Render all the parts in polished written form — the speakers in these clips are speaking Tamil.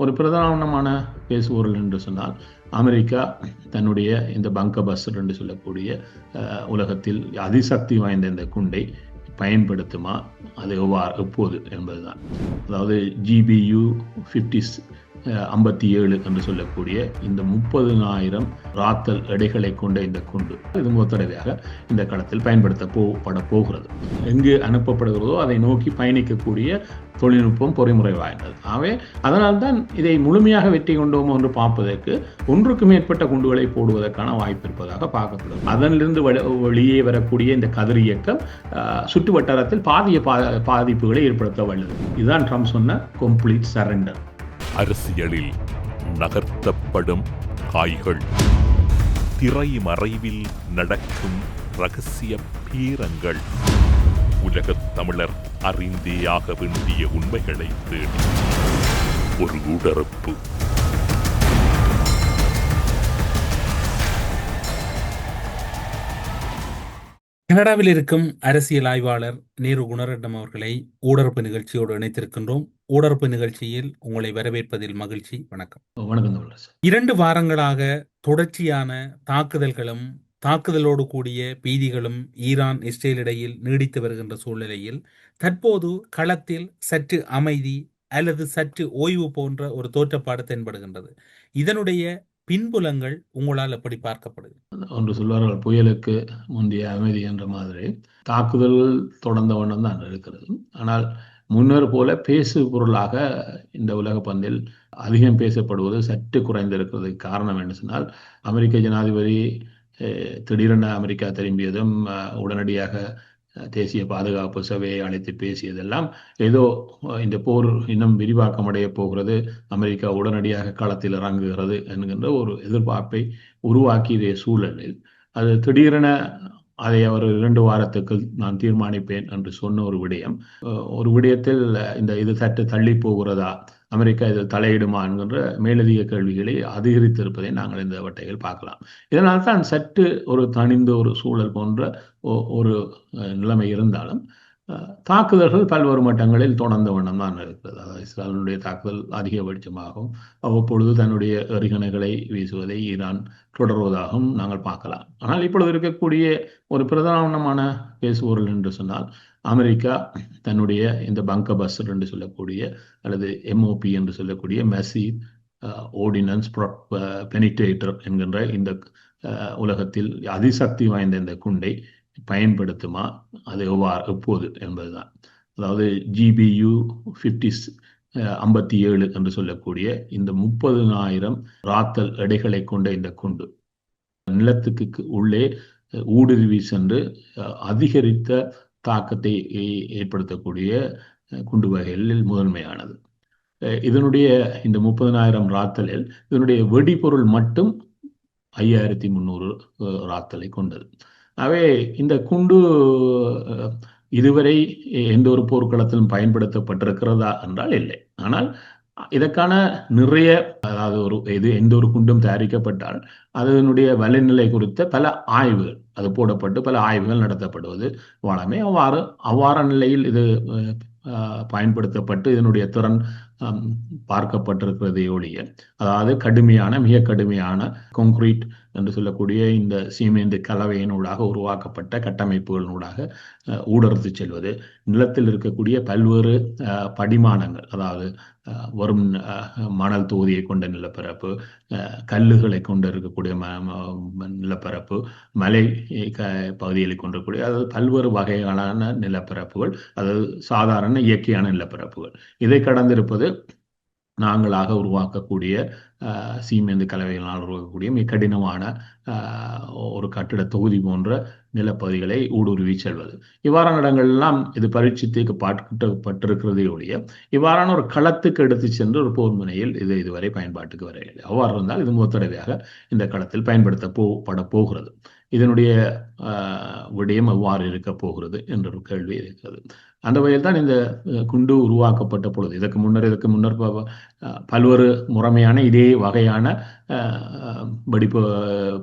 ஒரு பிரதானமான பேசுபொருள் என்று சொன்னால், அமெரிக்கா தன்னுடைய இந்த பங்கபஸ்டர் என்று சொல்லக்கூடிய உலகத்தில் அதிசக்தி வாய்ந்த இந்த குண்டை பயன்படுத்துமா, அது எப்போது என்பதுதான். அதாவது GBU 57 என்று சொல்லக்கூடிய இந்த 30,000 ராத்தல் எடைகளை கொண்ட இந்த குண்டு இது முதல் தடவையாக இந்த களத்தில் பயன்படுத்தப்பட போகிறது. எங்கு அனுப்பப்படுகிறதோ அதை நோக்கி பயணிக்கக்கூடிய தொழில்நுட்பம் பொறிமுறை வாய்ந்தது. ஆகவே அதனால்தான் இதை முழுமையாக வெற்றி கொண்டோம் என்று பார்ப்பதற்கு ஒன்றுக்கு மேற்பட்ட குண்டுகளை போடுவதற்கான வாய்ப்பு இருப்பதாக பார்க்கப்படும். அதனிலிருந்து வெளியே வரக்கூடிய இந்த கதிர் இயக்கம் சுற்று வட்டாரத்தில் பாதிப்புகளை ஏற்படுத்த வல்லது. இதுதான் ட்ரம்ப் சொன்ன கம்ப்ளீட் சரண்டர். அரசியலில் நகர்த்தப்படும் காய்கள், திரைமறைவில் நடக்கும் ரகசிய பீரங்கள், உலகத் தமிழர் அறிந்தேயாக வேண்டிய உண்மைகளை தேடி ஒரு உடறுப்பு. கனடாவில் இருக்கும் அரசியல் ஆய்வாளர் நேரு குணரட்னம் அவர்களை ஊடறுப்பு நிகழ்ச்சியோடு இணைத்திருக்கின்றோம். ஊடறுப்பு நிகழ்ச்சியில் உங்களை வரவேற்பதில் மகிழ்ச்சி. வணக்கம். வணக்கம். 2 வாரங்களாக தொடர்ச்சியான தாக்குதல்களும் தாக்குதலோடு கூடிய பீதிகளும் ஈரான் இஸ்ரேல் இடையில் நீடித்து வருகின்ற சூழ்நிலையில் தற்போது களத்தில் சற்று அமைதி அல்லது சற்று ஓய்வு போன்ற ஒரு தோற்றப்பாடு தென்படுகின்றது. இதனுடைய பின்புலங்கள் உங்களால் எப்படி பார்க்கப்படுது? ஒன்று சொல்வார்கள், புயலுக்கு முந்தைய அமைதி என்ற மாதிரி தாக்குதல்கள் தொடர்ந்த வண்ணம் தான் இருக்கிறது. ஆனால் முன்னர் போல பேசு பொருளாக இந்த உலக பந்தில் அதிகம் பேசப்படுவது சற்று குறைந்திருக்கிறதுக்கு காரணம் என்ன சொன்னால், அமெரிக்க ஜனாதிபதி திடீரென அமெரிக்கா திரும்பியதும் உடனடியாக தேசிய பாதுகாப்பு சபையை அழைத்து பேசியதெல்லாம் ஏதோ இந்த போர் இன்னும் விரிவாக்கமடைய போகிறது, அமெரிக்கா உடனடியாக களத்தில் இறங்குகிறது என்கின்ற ஒரு எதிர்பார்ப்பை உருவாக்கிய சூழலில் அது திடீரென அதை அவர் 2 வாரத்துக்கு நான் தீர்மானிப்பேன் என்று சொன்ன ஒரு விடயத்தில் இது சற்று தள்ளி போகிறதா, அமெரிக்கா இதில் தலையிடுமா என்கின்ற மேலதிக கேள்விகளை அதிகரித்திருப்பதை நாங்கள் இந்த வட்டையில் பார்க்கலாம். இதனால் தான் சற்று ஒரு தனிந்த ஒரு சூழல் போன்ற ஒரு நிலைமை இருந்தாலும் தாக்குதல்கள் பல்வேறு மட்டங்களில் தொடர்ந்த வண்ணம் தான் இருக்கிறது. அதாவது இஸ்ரேலினுடைய தாக்குதல் அதிகபட்சமாகவும் அவ்வப்பொழுது தன்னுடைய எறிகணைகளை வீசுவதை ஈரான் தொடர்வதாகவும் நாங்கள் பார்க்கலாம். ஆனால் இப்பொழுது இருக்கக்கூடிய ஒரு பிரதானமான பேசுபொருள் என்று சொன்னால், அமெரிக்கா தன்னுடைய இந்த பங்கபஸ்டர் என்று சொல்லக்கூடிய அல்லது MOP என்று சொல்லக்கூடிய மெசிவ் ஆர்டினன்ஸ் பெனிட்ரேட்டர் என்கின்ற இந்த உலகத்தில் அதிசக்தி வாய்ந்த இந்த குண்டை பயன்படுத்துமா, அது எப்போது என்பதுதான். அதாவது GBU 57 என்று சொல்லக்கூடிய இந்த 30,000 ராத்தல் எடைகளை கொண்ட இந்த குண்டு நிலத்துக்கு உள்ளே ஊடுருவி சென்று அதிகரித்த தாக்கத்தை ஏற்படுத்தக்கூடிய குண்டு வகைகளில் முதன்மையானது. இதனுடைய இந்த 30,000 ராத்தலில் இதனுடைய வெடிபொருள் மட்டும் 5,300 ராத்தலை கொண்டது. ஆகவே இந்த குண்டு இதுவரை எந்த ஒரு போர்க்களத்திலும் பயன்படுத்தப்பட்டிருக்கிறதா என்றால் இல்லை. ஆனால் இதற்கான நிறைய, அதாவது எந்த ஒரு குண்டும் தயாரிக்கப்பட்டால் அதனுடைய வலைநிலை குறித்த பல ஆய்வுகள் அது போடப்பட்டு பல ஆய்வுகள் நடத்தப்படுவது வழமை. அவ்வாறு நிலையில் இது பயன்படுத்தப்பட்டு இதனுடைய திறன் பார்க்கப்பட்டிருக்கிறதை ஒழிய, அதாவது மிக கடுமையான கான்கிரீட் என்று சொல்லக்கூடிய இந்த சீமெந்து கலவையினூடாக உருவாக்கப்பட்ட கட்டமைப்புகளினூடாக ஊடறுத்து செல்வது, நிலத்தில் இருக்கக்கூடிய பல்வேறு படிமானங்கள், அதாவது வரும் மணல் தொகுதியை கொண்ட நிலப்பரப்பு, கல்லுகளை கொண்டு இருக்கக்கூடிய நிலப்பரப்பு, மலை பகுதிகளை கொண்டிருக்கக்கூடிய, அதாவது பல்வேறு வகைகளான நிலப்பரப்புகள், அதாவது சாதாரண இயற்கையான நிலப்பரப்புகள், இதை கடந்திருப்பது நாங்களாக உருவாக்கக்கூடிய சீமெந்து கலவைகளால் உருவாக்கக்கூடிய மிக கடினமான ஒரு கட்டிட தொகுதி போன்ற நிலப்பகுதிகளை ஊடுருவி செல்வது. இவ்வாறான இடங்கள்லாம் இது பரீட்சித்துக்கு பட்டிருக்கிறதே ஒழிய இவ்வாறான ஒரு களத்துக்கு எடுத்து சென்று ஒரு போர் முனையில் இதுவரை பயன்பாட்டுக்கு வரவில்லை. அவ்வாறு இருந்தால் இது முதல் தடவையாக இந்த களத்தில் பயன்படுத்தப்பட போகிறது. இதனுடைய விடயம் எவ்வாறு இருக்க போகிறது என்ற ஒரு கேள்வி இருக்கிறது. அந்த வகையில் தான் இந்த குண்டு உருவாக்கப்பட்ட பொழுது இதற்கு முன்னர் பல்வேறு முறைமையான இதே வகையான வெடிப்பு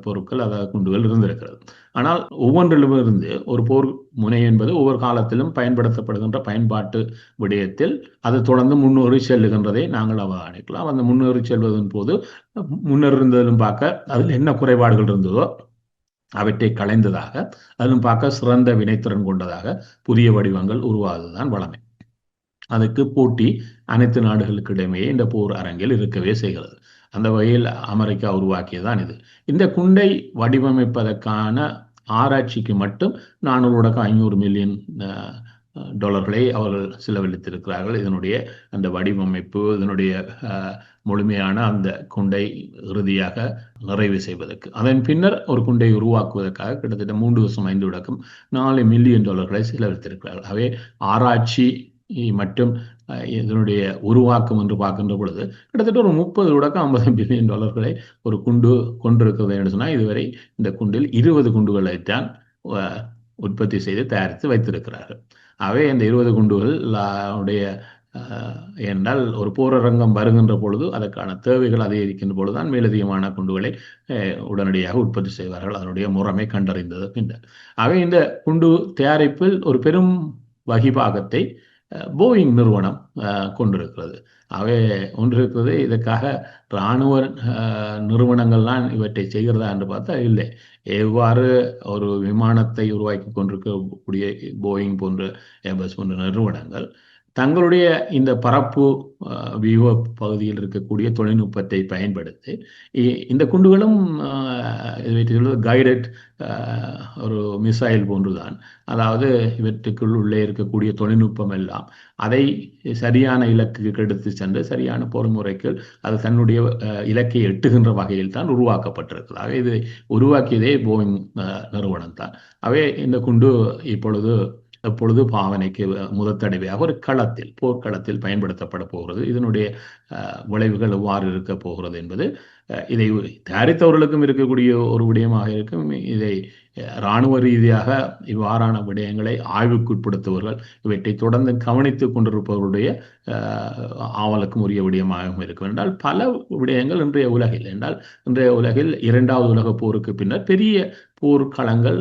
பொருட்கள் அதாவது குண்டுகள் இருந்திருக்கிறது. ஆனால் ஒவ்வொன்றிலுமிருந்து ஒரு போர் முனை என்பது ஒவ்வொரு காலத்திலும் பயன்படுத்தப்படுகின்ற பயன்பாட்டு விடயத்தில் அது தொடர்ந்து முன்னேறி செல்லுகின்றதை நாங்கள் அவதானிக்கலாம். அந்த முன்னேறி செல்வதன் போது முன்னர் இருந்ததிலும் பார்க்க அதில் என்ன குறைபாடுகள் இருந்ததோ அவற்றை களைந்ததாக, அதிலும் பார்க்க சிறந்த வினைத்திறன் கொண்டதாக புதிய வடிவங்கள் உருவாவதுதான் வளமை. அதுக்கு போட்டி அனைத்து நாடுகளுக்கு இடையே இந்த போர் அரங்கில் இருக்கவே செய்கிறது. அந்த வகையில் அமெரிக்கா உருவாக்கியதுதான் இது. இந்த குண்டை வடிவமைப்பதற்கான ஆராய்ச்சிக்கு மட்டும் 400-500 மில்லியன் டாலர்களை அவர்கள் செலவழித்திருக்கிறார்கள். இதனுடைய அந்த வடிவமைப்பு, இதனுடைய முழுமையான அந்த குண்டை இறுதியாக நிறைவு செய்வதற்கு. அதன் பின்னர் ஒரு குண்டை உருவாக்குவதற்காக கிட்டத்தட்ட 3-5 மில்லியன் டாலர்களை செலவழித்திருக்கிறார்கள். அவை ஆராய்ச்சி மற்றும் இதனுடைய உருவாக்கம் என்று பார்க்கின்ற பொழுது கிட்டத்தட்ட ஒரு 30-50 பில்லியன் டாலர்களை ஒரு குண்டு கொண்டிருக்கிறது என்று சொன்னால், இதுவரை இந்த குண்டில் 20 குண்டுகளைத்தான் உற்பத்தி செய்து தயாரித்து வைத்திருக்கிறார்கள். அவை இந்த 20 குண்டுகள் என்றால் ஒரு போரரங்கம் வருகின்ற பொழுது அதற்கான தேவைகள் அதிகரிக்கின்ற பொழுதுதான் மேலதிகமான குண்டுகளை உடனடியாக உற்பத்தி செய்வார்கள், அதனுடைய முறைமை கண்டறிந்தது பின்னர். அவை இந்த குண்டு தயாரிப்பில் ஒரு பெரும் வகிபாகத்தை போயிங் நிறுவனம் கொண்டிருக்கிறது. அவை ஒன்றிருக்கிறது. இதற்காக இராணுவ நிறுவனங்கள்லாம் இவற்றை செய்கிறதா என்று பார்த்தா இல்லை. எவ்வாறு ஒரு விமானத்தை உருவாக்கி கொண்டிருக்கக்கூடிய போயிங் போன்ற ஏர்பஸ் போன்ற நிறுவனங்கள் தங்களுடைய இந்த பரப்பு வியூக பகுதியில் இருக்கக்கூடிய தொழில்நுட்பத்தை பயன்படுத்தி இந்த குண்டுகளும் கைடட் ஒரு மிசைல் போன்றுதான். அதாவது இவற்றுக்குள் உள்ளே இருக்கக்கூடிய தொழில்நுட்பம் எல்லாம் அதை சரியான இலக்குக்கு எடுத்து சென்று சரியான பொறுமுறைக்கு அது தன்னுடைய இலக்கை எட்டுகின்ற வகையில் தான் உருவாக்கப்பட்டிருக்கிறது. அவை இது உருவாக்கியதே போயிங் நிறுவனம் தான். அவை இந்த குண்டு எப்பொழுது பாவனைக்கு முதல் தடவையாக ஒரு போர்க்களத்தில் பயன்படுத்தப்பட போகிறது. இதனுடைய விளைவுகள் எவ்வாறு இருக்க போகிறது என்பது இதை தயாரித்தவர்களுக்கும் இருக்கக்கூடிய ஒரு விடயமாக இருக்கும். இதை இராணுவ ரீதியாக இவ்வாறான விடயங்களை ஆய்வுக்குட்படுத்துவர்கள் இவற்றை தொடர்ந்து கவனித்துக் கொண்டிருப்பவருடைய ஆவலுக்கும் உரிய விடயமாகவும் இருக்கும். என்றால் பல விடயங்கள் இன்றைய உலகில் 2வது உலகப் போருக்கு பின்னர் பெரிய போர்க்களங்கள்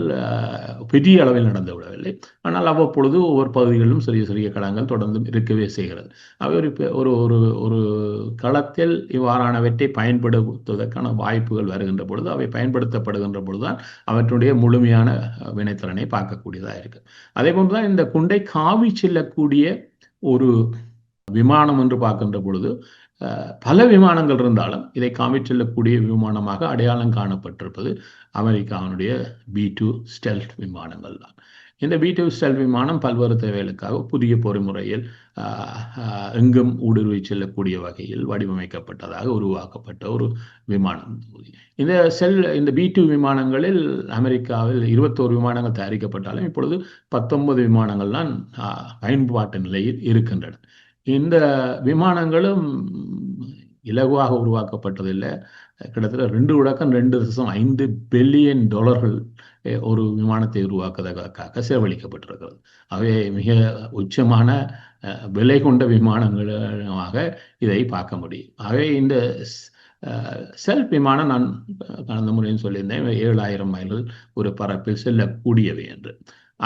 பெரிய அளவில் நடந்து விடவில்லை. ஆனால் அவ்வப்பொழுது ஒவ்வொரு பகுதிகளிலும் சிறிய சிறிய களங்கள் தொடர்ந்து இருக்கவே செய்கிறது. அவை ஒரு களத்தில் இவ்வாறானவற்றை பயன்படுத்துவதற்கான வாய்ப்புகள் வருகின்ற பொழுது அவை பயன்படுத்தப்படுகின்ற பொழுதுதான் அவற்றுடைய முழுமையான வினைத்திறனை பார்க்கக்கூடியதாக இருக்கு. அதே போன்றுதான் இந்த குண்டை காவி செல்லக்கூடிய ஒரு விமானம் என்று பார்க்கின்ற பொழுது பல விமானங்கள் இருந்தாலும் இதை காமிச் செல்லக்கூடிய விமானமாக அடையாளம் காணப்பட்டிருப்பது அமெரிக்காவினுடைய B-2 ஸ்டெல்த் விமானங்கள் தான். இந்த B-2 ஸ்டெல்த் விமானம் பல்வேறு தேவைகளுக்காக புதிய பொறிமுறையில் எங்கும் ஊடுருவி செல்லக்கூடிய வகையில் வடிவமைக்கப்பட்டதாக உருவாக்கப்பட்ட ஒரு விமானம். இந்த B-2 விமானங்களில் அமெரிக்காவில் 21 விமானங்கள் தயாரிக்கப்பட்டாலும் இப்பொழுது 19 விமானங்கள் தான் பயன்பாட்டு நிலையில் இருக்கின்றன. இந்த விமானங்களும் இலகுவாக உருவாக்கப்பட்டதில்லை. கிட்டத்தட்ட 2.5 பில்லியன் டாலர்கள் ஒரு விமானத்தை உருவாக்குவதற்காக செலவழிக்கப்பட்டிருக்கிறது. அவை மிக உச்சமான விலை கொண்ட விமானங்களாக இதை பார்க்க முடியும். அவை இந்த செல்ஃப் விமானம் நான் கடந்த முறையும் சொல்லியிருந்தேன், 7000 மைல்கள் ஒரு பரப்பில் செல்லக்கூடியவை என்று.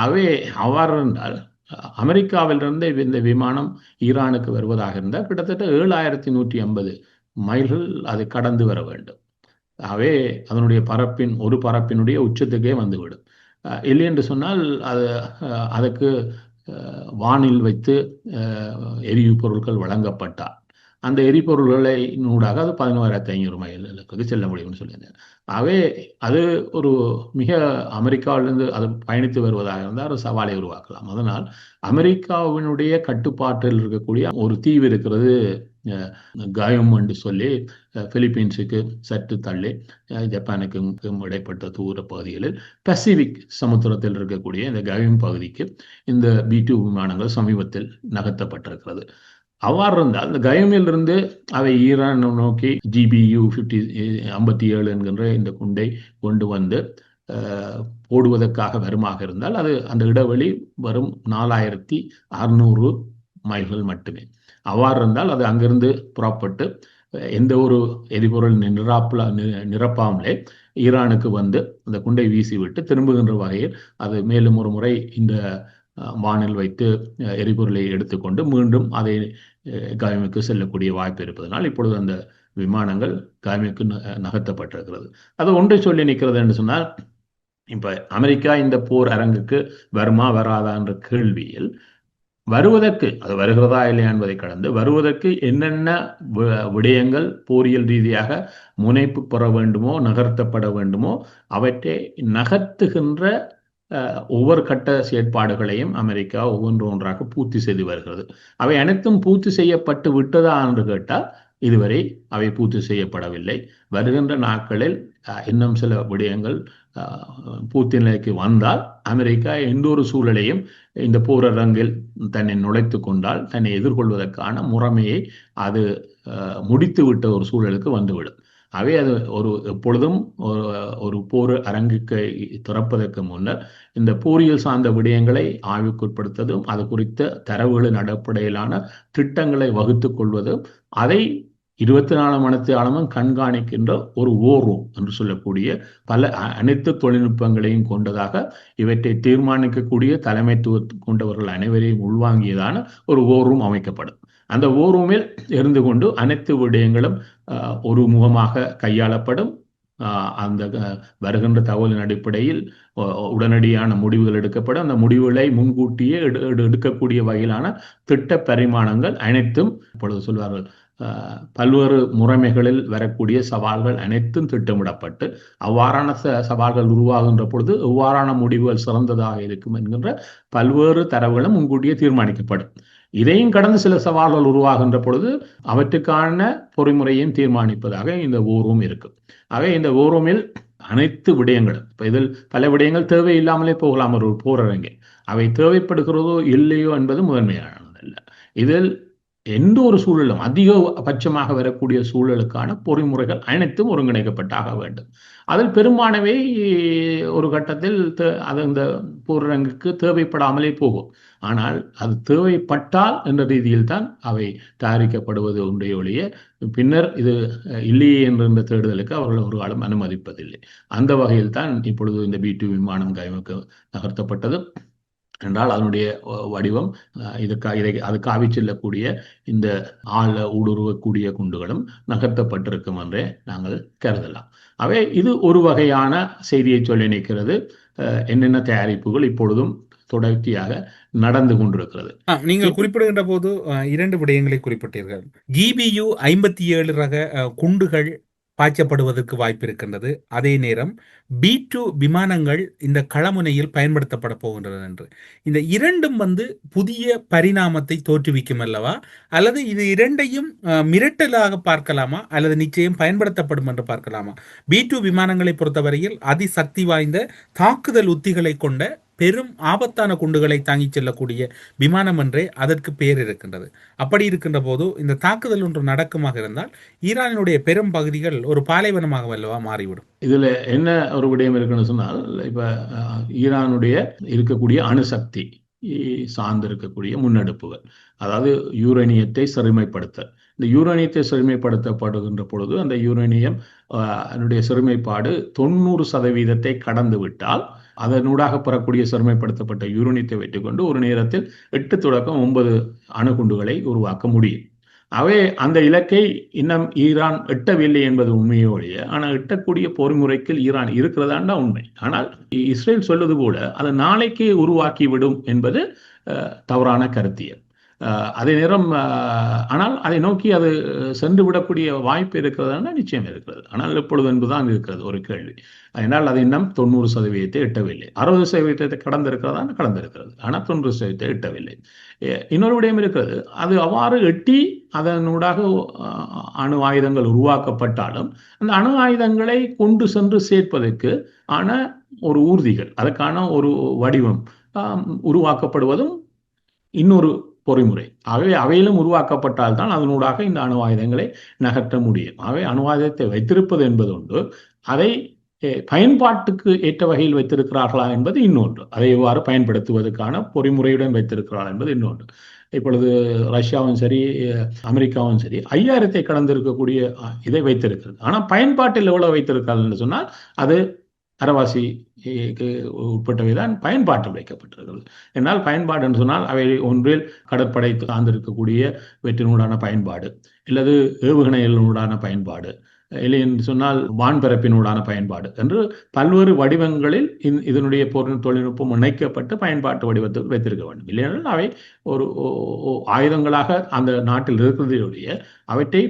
அவை அவ்வாறு இருந்தால் அமெரிக்காவிலிருந்து இந்த விமானம் ஈரானுக்கு வருவதாக இருந்தால் கிட்டத்தட்ட 7150 மைல்கள் அதை கடந்து வர வேண்டும். அவை அதனுடைய பரப்பினுடைய உச்சத்துக்கே வந்துவிடும். இல்லை என்று சொன்னால் அதற்கு வானில் வைத்து எரிபொருட்கள் வழங்கப்பட்டால் அந்த எரிபொருள்களை நூடாக அது 11500 மைல்களுக்கு செல்ல முடியும்னு சொல்லியிருந்தேன். அது ஒரு மிக அமெரிக்காவிலிருந்து அது பயணித்து வருவதாக இருந்தால் ஒரு சவாலை உருவாக்கலாம். அதனால் அமெரிக்காவினுடைய கட்டுப்பாட்டில் இருக்கக்கூடிய ஒரு தீவு இருக்கிறது, கயம் என்று சொல்லி பிலிப்பீன்ஸுக்கு சற்று தள்ளி ஜப்பானுக்கும் இடைப்பட்ட தூர பகுதிகளில் பசிபிக் சமுத்திரத்தில் இருக்கக்கூடிய இந்த கயம் பகுதிக்கு இந்த B-2 விமானங்கள் சமீபத்தில் நகர்த்தப்பட்டிருக்கிறது. அவ்வாறு இருந்தால் இந்த கயமிலிருந்து அவை ஈரான் நோக்கி GBU 57 என்கின்ற இந்த குண்டை கொண்டு வந்து போடுவதற்காக வருமாக இருந்தால் அது அந்த இடைவெளி வரும் 4600 மைல்கள் மட்டுமே. அவ்வாறு இருந்தால் அது அங்கிருந்து புறப்பட்டு எந்த ஒரு எரிபொருள் நிரப்பாமலே ஈரானுக்கு வந்து அந்த குண்டை வீசிவிட்டு திரும்புகின்ற வகையில் அது மேலும் ஒரு முறை இந்த வானில் வைத்து எரிபொருளை எடுத்துக்கொண்டு மீண்டும் அதை காயமுக்கு செல்லக்கூடிய வாய்ப்பு இருப்பதனால் இப்பொழுது அந்த விமானங்கள் காயமுக்கு நகர்த்தப்பட்டிருக்கிறது. அது ஒன்றை சொல்லி நிற்கிறது என்று சொன்னால், இப்ப அமெரிக்கா இந்த போர் அரங்குக்கு வருமா வராதா என்ற கேள்வியில் வருவதற்கு, அது வருகிறதா இல்லையா என்பதை கடந்து வருவதற்கு என்னென்ன விடயங்கள் போரியல் ரீதியாக முனைப்பு பெற வேண்டுமோ நகர்த்தப்பட வேண்டுமோ அவற்றை நகர்த்துகின்ற ஒவ்வொரு கட்ட செயற்பாடுகளையும் அமெரிக்கா ஒவ்வொன்றாக பூர்த்தி செய்து வருகிறது. அவை அனைத்தும் பூர்த்தி செய்யப்பட்டு விட்டதா என்று கேட்டால் இதுவரை அவை பூர்த்தி செய்யப்படவில்லை. வருகின்ற நாட்களில் இன்னும் சில விடயங்கள் பூர்த்தி நிலைக்கு வந்தால் அமெரிக்கா எந்த ஒரு சூழலையும் இந்த போரரங்கில் தன்னை நுழைத்து கொண்டால் தன்னை எதிர்கொள்வதற்கான முறைமையை அது முடித்து விட்ட ஒரு சூழலுக்கு வந்துவிடும். அவை அது எப்பொழுதும் ஒரு போர் அரங்குக்கு திறப்பதற்கு முன்னர் இந்த போரியல் சார்ந்த விடயங்களை ஆய்வுக்குட்படுத்துவதும் அது குறித்த தரவுகளின் அடிப்படையிலான திட்டங்களை வகுத்துக் கொள்வதும் அதை 24 மணித்தியாலமும் கண்காணிக்கின்ற ஒரு ரூம் என்று சொல்லக்கூடிய அனைத்து தொழில்நுட்பங்களையும் கொண்டதாக இவற்றை தீர்மானிக்கக்கூடிய தலைமைத்துவ கொண்டவர்கள் அனைவரையும் உள்வாங்கியதான ஒரு ரூம் அமைக்கப்படும். அந்த ரூமில் இருந்து கொண்டு அனைத்து விடயங்களும் ஒரு முகமாக கையாளப்படும். அந்த வருகின்ற தகவலின் அடிப்படையில் உடனடியான முடிவுகள் எடுக்கப்படும். அந்த முடிவுகளை முன்கூட்டியே எடுக்கக்கூடிய வகையிலான திட்ட பரிமாணங்கள் அனைத்தும் இப்பொழுது சொல்வார்கள் பல்வேறு முறைமைகளில் வரக்கூடிய சவால்கள் அனைத்தும் திட்டமிடப்பட்டு அவ்வாறான சவால்கள் உருவாகின்ற பொழுது எவ்வாறான முடிவுகள் சிறந்ததாக இருக்கும் என்கின்ற பல்வேறு தரவுகளும் முன்கூட்டியே தீர்மானிக்கப்படும். இதையும் கடந்து சில சவால்கள் உருவாகின்ற பொழுது அவற்றுக்கான பொறிமுறையும் தீர்மானிப்பதாக இந்த ஓரூம் இருக்கும். ஆகவே இந்த ஓரூமில் அனைத்து விடயங்களும், இப்ப இதில் பல விடயங்கள் தேவையில்லாமலே போகலாம் ஒரு போரரங்கே, அவை தேவைப்படுகிறதோ இல்லையோ என்பது முதன்மையானதல்ல. இதில் எந்த ஒரு சூழலும் அதிகபட்சமாக வரக்கூடிய சூழலுக்கான பொறிமுறைகள் அனைத்தும் ஒருங்கிணைக்கப்பட்டாக வேண்டும். அதில் பெரும்பானவை ஒரு கட்டத்தில் அது இந்த போரரங்குக்கு தேவைப்படாமலே போகும். ஆனால் அது தேவைப்பட்டால் என்ற ரீதியில் தான் அவை தயாரிக்கப்படுவது உடைய ஒழிய பின்னர் இது இல்லையே என்ற தேடுதலுக்கு அவர்கள் ஒரு காலம் அனுமதிப்பதில்லை. அந்த வகையில் தான் இப்பொழுது இந்த B-2 விமானம் கைமுக்கு நகர்த்தப்பட்டது என்றால் அதனுடைய வடிவம் அது காவி செல்லக்கூடிய இந்த ஆழ ஊடுருவக்கூடிய குண்டுகளும் நகர்த்தப்பட்டிருக்கும் என்றே நாங்கள் கருதலாம். அவை இது ஒரு வகையான செய்தியை சொல்லி நிற்கிறது. என்னென்ன தயாரிப்புகள் இப்பொழுதும் தொடர்ச்சியாக நடந்து கொண்டிருக்கிறது. நீங்கள் குறிப்பிடுகின்ற போது 2 விடயங்களை குறிப்பிட்டீர்கள். GBU 57 ரக குண்டுகள் பாய்ச்சப்படுவதற்கு வாய்ப்பு இருக்கின்றது. அதே நேரம் B-2 விமானங்கள் இந்த களமுனையில் பயன்படுத்தப்பட போகின்றது என்று. இந்த இரண்டும் புதிய பரிணாமத்தை தோற்றுவிக்கும் அல்லவா? அல்லது இது இரண்டையும் மிரட்டலாக பார்க்கலாமா அல்லது நிச்சயம் பயன்படுத்தப்படும் என்று பார்க்கலாமா? B-2 விமானங்களை பொறுத்தவரையில் அதிசக்தி வாய்ந்த தாக்குதல் உத்திகளை கொண்ட பெரும் ஆபத்தான குண்டுகளை தாங்கிச் செல்லக்கூடிய விமானம் என்றே அதற்கு பெயர் இருக்கின்றது. அப்படி இருக்கின்ற போது இந்த தாக்குதல் ஒன்று நடக்குமாக இருந்தால் ஈரானினுடைய பெரும் பகுதிகள் ஒரு பாலைவனமாக அல்லவா மாறிவிடும். இதுல என்ன ஒரு விடயம் இருக்குன்னு சொன்னால், இப்ப ஈரானுடைய இருக்கக்கூடிய அணுசக்தி சார்ந்து இருக்கக்கூடிய முன்னெடுப்புகள், அதாவது யூரேனியத்தை செழுமைப்படுத்த, இந்த யூரேனியத்தை செழுமைப்படுத்தப்படுகின்ற பொழுது அந்த யூரேனியம் செழுமைப்பாடு 90% கடந்து விட்டால் அதனூடாக பெறக்கூடிய செழுமைப்படுத்தப்பட்ட யூரேனியத்தை வைத்துக்கொண்டு ஒரு நேரத்தில் 8 தொடக்கம் 9 அணுகுண்டுகளை உருவாக்க முடியும். அவை அந்த இலக்கை இன்னும் ஈரான் எட்டவில்லை என்பது உண்மையோடைய, ஆனால் எட்டக்கூடிய பொறிமுறைக்கு ஈரான் இருக்கிறதாண்டா உண்மை. ஆனால் இஸ்ரேல் சொல்வது போல அதை நாளைக்கு உருவாக்கிவிடும் என்பது தவறான கருத்தியல். அதே நேரம் ஆனால் அதை நோக்கி அது சென்று விடக்கூடிய வாய்ப்பு இருக்கிறதுனா நிச்சயம் இருக்கிறது. ஆனால் எப்பொழுது என்பதுதான் இருக்கிறது ஒரு கேள்வி. அதனால் அது இன்னும் 90% எட்டவில்லை. 60% கடந்திருக்கிறது. ஆனால் 90% எட்டவில்லை. இன்னொரு விடயம் இருக்கிறது. அது அவ்வாறு எட்டி அதனூடாக அணு ஆயுதங்கள் உருவாக்கப்பட்டாலும் அந்த அணு ஆயுதங்களை கொண்டு சென்று சேர்ப்பதற்கு ஆன ஒரு ஊர்திகள், அதற்கான ஒரு வடிவம் உருவாக்கப்படுவதும் இன்னொரு பொறிமுறை. ஆகவே அவையிலும் உருவாக்கப்பட்டால் தான் அதனூடாக இந்த அணு ஆயுதங்களை நகர்த்த முடியும். ஆகவே அணு ஆயுதத்தை வைத்திருப்பது என்பது ஒன்று, அதை பயன்பாட்டுக்கு ஏற்ற வகையில் வைத்திருக்கிறார்களா என்பது இன்னொன்று. அதை எவ்வாறு பயன்படுத்துவதற்கான பொறிமுறையுடன் வைத்திருக்கிறார்கள் என்பது இன்னொன்று. இப்பொழுது ரஷ்யாவும் சரி, அமெரிக்காவும் சரி 5000 கடந்திருக்கக்கூடிய இதை வைத்திருக்கிறது. ஆனால் பயன்பாட்டில் எவ்வளவு வைத்திருக்கிறார்கள் என்று சொன்னால் அது அரைவாசிக்கு உட்பட்டவை தான் பயன்பாட்டில் வைக்கப்பட்டிருக்கிறது. என்னால் பயன்பாடு என்று சொன்னால் அவை ஒன்றில் கடற்படை சார்ந்திருக்கக்கூடிய வெற்றினூடான பயன்பாடு, அல்லது ஏவுகணைகளூடான பயன்பாடு, இல்லை என்று சொன்னால் வான்பரப்பினூடான பயன்பாடு என்று பல்வேறு வடிவங்களில் இதனுடைய தொழில்நுட்பம் இணைக்கப்பட்டு பயன்பாட்டு வடிவத்துக்கு வைத்திருக்க வேண்டும். இல்லையென்றால் அவை ஒரு ஆயுதங்களாக அந்த நாட்டில் இருக்கிறதையுடைய அவற்றை